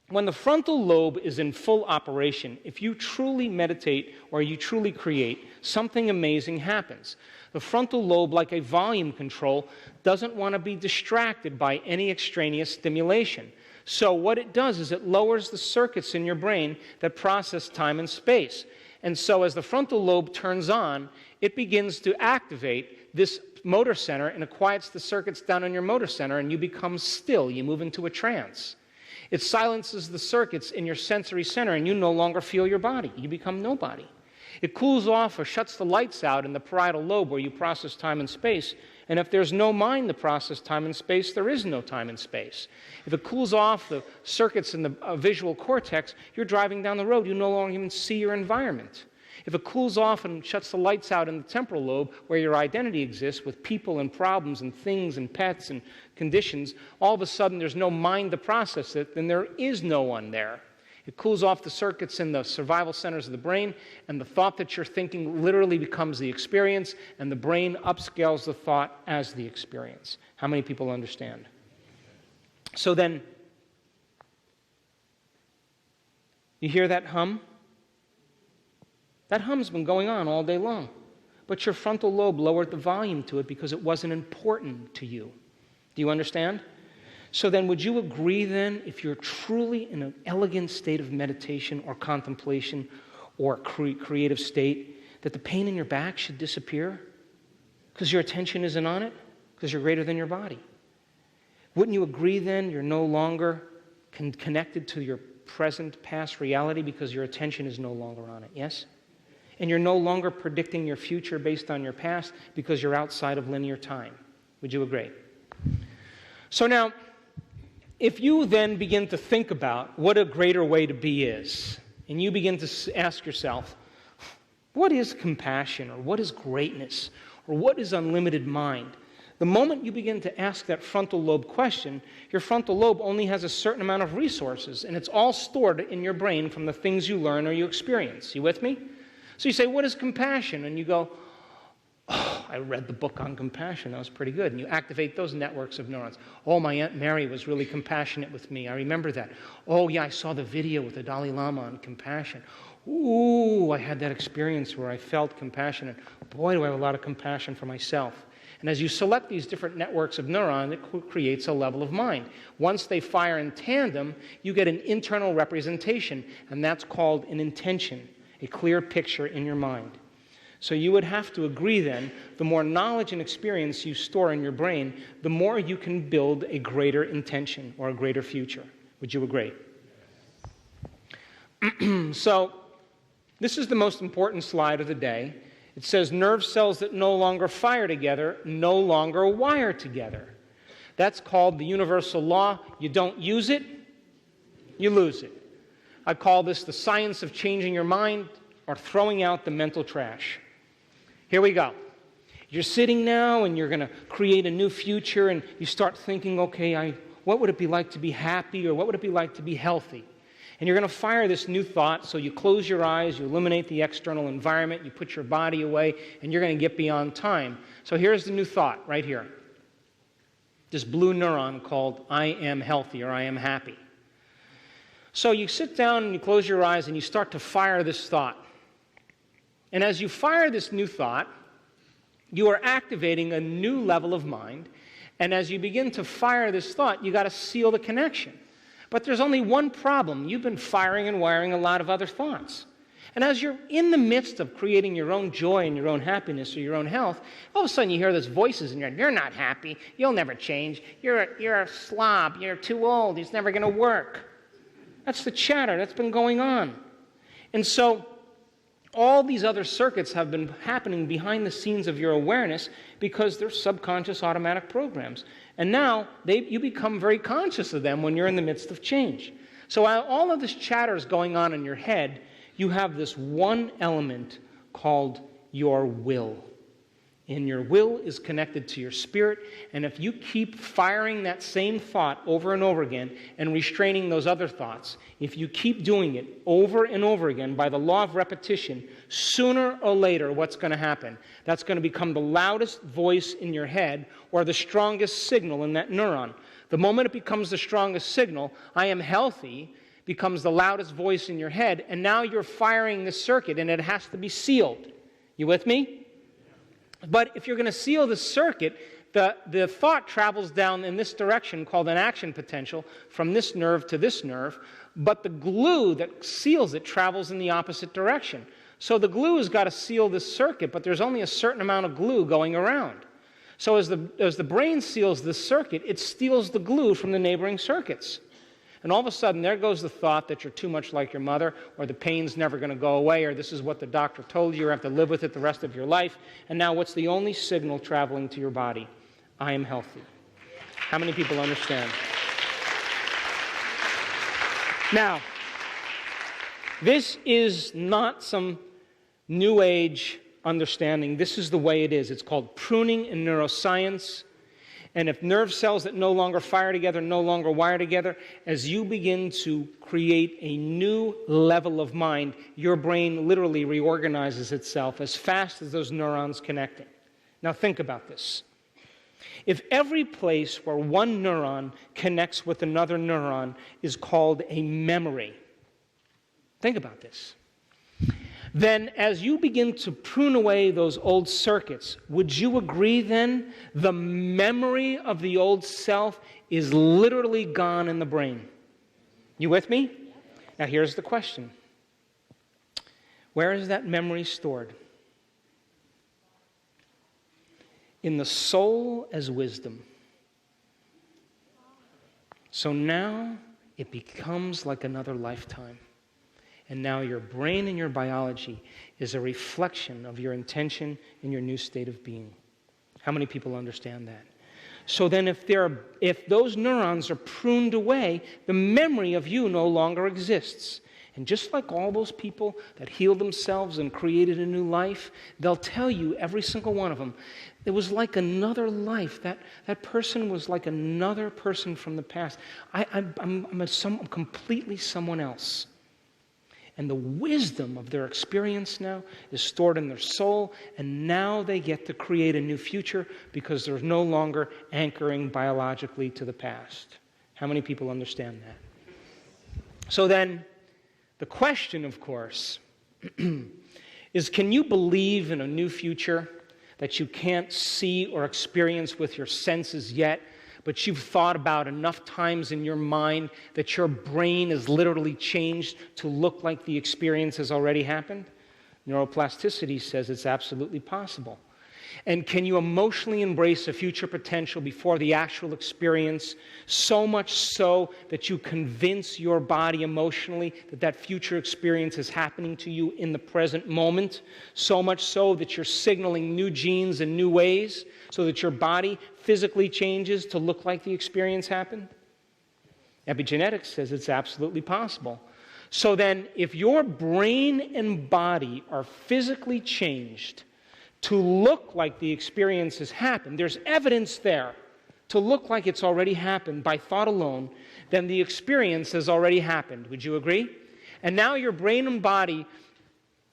when the frontal lobe is in full operation, if you truly meditate or you truly create, something amazing happens. The frontal lobe, like a volume control, doesn't want to be distracted by any extraneous stimulation. So what it does is it lowers the circuits in your brain that process time and space. And so as the frontal lobe turns on, it begins to activate this motor center and it quiets the circuits down in your motor center, and you become still. You move into a trance. It silences the circuits in your sensory center, and you no longer feel your body. You become nobody. It cools off or shuts the lights out in the parietal lobe where you process time and space. And if there's no mind to process time and space, there is no time and space. If it cools off the circuits in the visual cortex, you're driving down the road. You no longer even see your environment. If it cools off and shuts the lights out in the temporal lobe, where your identity exists with people and problems and things and pets and conditions, all of a sudden there's no mind to process it, then there is no one there. It cools off the circuits in the survival centers of the brain, and the thought that you're thinking literally becomes the experience, and the brain upscales the thought as the experience. How many people understand? So then, you hear that hum? That hum's been going on all day long. But your frontal lobe lowered the volume to it because it wasn't important to you. Do you understand? So then would you agree then, if you're truly in an elegant state of meditation or contemplation or creative state, that the pain in your back should disappear? Because your attention isn't on it? Because you're greater than your body. Wouldn't you agree then you're no longer connected to your present, past reality because your attention is no longer on it? Yes? And you're no longer predicting your future based on your past because you're outside of linear time. Would you agree? So now, if you then begin to think about what a greater way to be is, and you begin to ask yourself, what is compassion, or what is greatness, or what is unlimited mind? The moment you begin to ask that frontal lobe question, your frontal lobe only has a certain amount of resources, and it's all stored in your brain from the things you learn or you experience. You with me? So you say, what is compassion? And you go, oh, I read the book on compassion. That was pretty good. And you activate those networks of neurons. Oh, my Aunt Mary was really compassionate with me. I remember that. Oh, yeah, I saw the video with the Dalai Lama on compassion. Ooh, I had that experience where I felt compassionate. Boy, do I have a lot of compassion for myself. And as you select these different networks of neurons, it creates a level of mind. Once they fire in tandem, you get an internal representation, and that's called an intention, a clear picture in your mind. So you would have to agree then, the more knowledge and experience you store in your brain, the more you can build a greater intention or a greater future. Would you agree? So this is the most important slide of the day. It says nerve cells that no longer fire together no longer wire together. That's called the universal law. You don't use it, you lose it. I call this the science of changing your mind or throwing out the mental trash. Here we go. You're sitting now and you're going to create a new future, and you start thinking, okay, what would it be like to be happy, or what would it be like to be healthy? And you're going to fire this new thought, so you close your eyes, you eliminate the external environment, you put your body away, and you're going to get beyond time. So here's the new thought right here. This blue neuron called I am healthy or I am happy. So you sit down and you close your eyes and you start to fire this thought. And as you fire this new thought, you are activating a new level of mind. And as you begin to fire this thought, you got to seal the connection. But there's only one problem. You've been firing and wiring a lot of other thoughts. And as you're in the midst of creating your own joy and your own happiness or your own health, all of a sudden you hear those voices in your head. You're not happy. You'll never change. You're a slob. You're too old. It's never going to work. That's the chatter that's been going on. And so all these other circuits have been happening behind the scenes of your awareness because they're subconscious automatic programs. And now you become very conscious of them when you're in the midst of change. So while all of this chatter is going on in your head, you have this one element called your will. And your will is connected to your spirit, and if you keep firing that same thought over and over again and restraining those other thoughts, if you keep doing it over and over again by the law of repetition, sooner or later what's going to happen? That's going to become the loudest voice in your head or the strongest signal in that neuron. The moment it becomes the strongest signal, I am healthy, becomes the loudest voice in your head, and now you're firing the circuit and it has to be sealed. You with me? But if you're going to seal the circuit, the thought travels down in this direction called an action potential from this nerve to this nerve, but the glue that seals it travels in the opposite direction. So the glue has got to seal this circuit, but there's only a certain amount of glue going around. So as the brain seals this circuit, it steals the glue from the neighboring circuits. And all of a sudden, there goes the thought that you're too much like your mother, or the pain's never going to go away, or this is what the doctor told you, you have to live with it the rest of your life. And now what's the only signal traveling to your body? I am healthy. How many people understand? Now, this is not some new age understanding. This is the way it is. It's called pruning in neuroscience. And if nerve cells that no longer fire together, no longer wire together, as you begin to create a new level of mind, your brain literally reorganizes itself as fast as those neurons connecting. Now think about this. If every place where one neuron connects with another neuron is called a memory, think about this. Then as you begin to prune away those old circuits, would you agree then the memory of the old self is literally gone in the brain? You with me? Now here's the question. Where is that memory stored? In the soul as wisdom. So now it becomes like another lifetime. And now your brain and your biology is a reflection of your intention and your new state of being. How many people understand that? So then if those neurons are pruned away, the memory of you no longer exists. And just like all those people that healed themselves and created a new life, they'll tell you, every single one of them, it was like another life. That person was like another person from the past. I'm completely someone else. And the wisdom of their experience now is stored in their soul, and now they get to create a new future because they're no longer anchoring biologically to the past. How many people understand that? So then, the question, of course, is can you believe in a new future that you can't see or experience with your senses yet, but you've thought about enough times in your mind that your brain is literally changed to look like the experience has already happened? Neuroplasticity says it's absolutely possible. And can you emotionally embrace a future potential before the actual experience, so much so that you convince your body emotionally that that future experience is happening to you in the present moment, so much so that you're signaling new genes in new ways so that your body physically changes to look like the experience happened? Epigenetics says it's absolutely possible. So then, if your brain and body are physically changed to look like the experience has happened, there's evidence there to look like it's already happened by thought alone, then the experience has already happened. Would you agree? And now your brain and body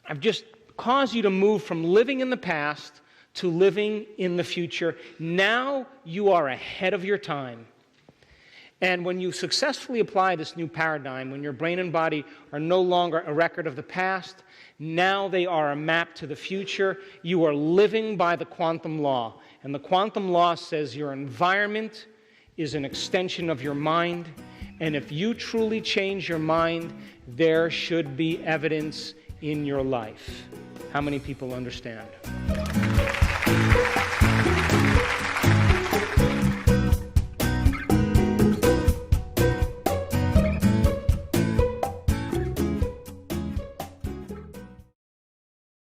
have just caused you to move from living in the past to living in the future. Now you are ahead of your time. And when you successfully apply this new paradigm, when your brain and body are no longer a record of the past, now they are a map to the future. You are living by the quantum law. And the quantum law says your environment is an extension of your mind. And if you truly change your mind, there should be evidence in your life. How many people understand?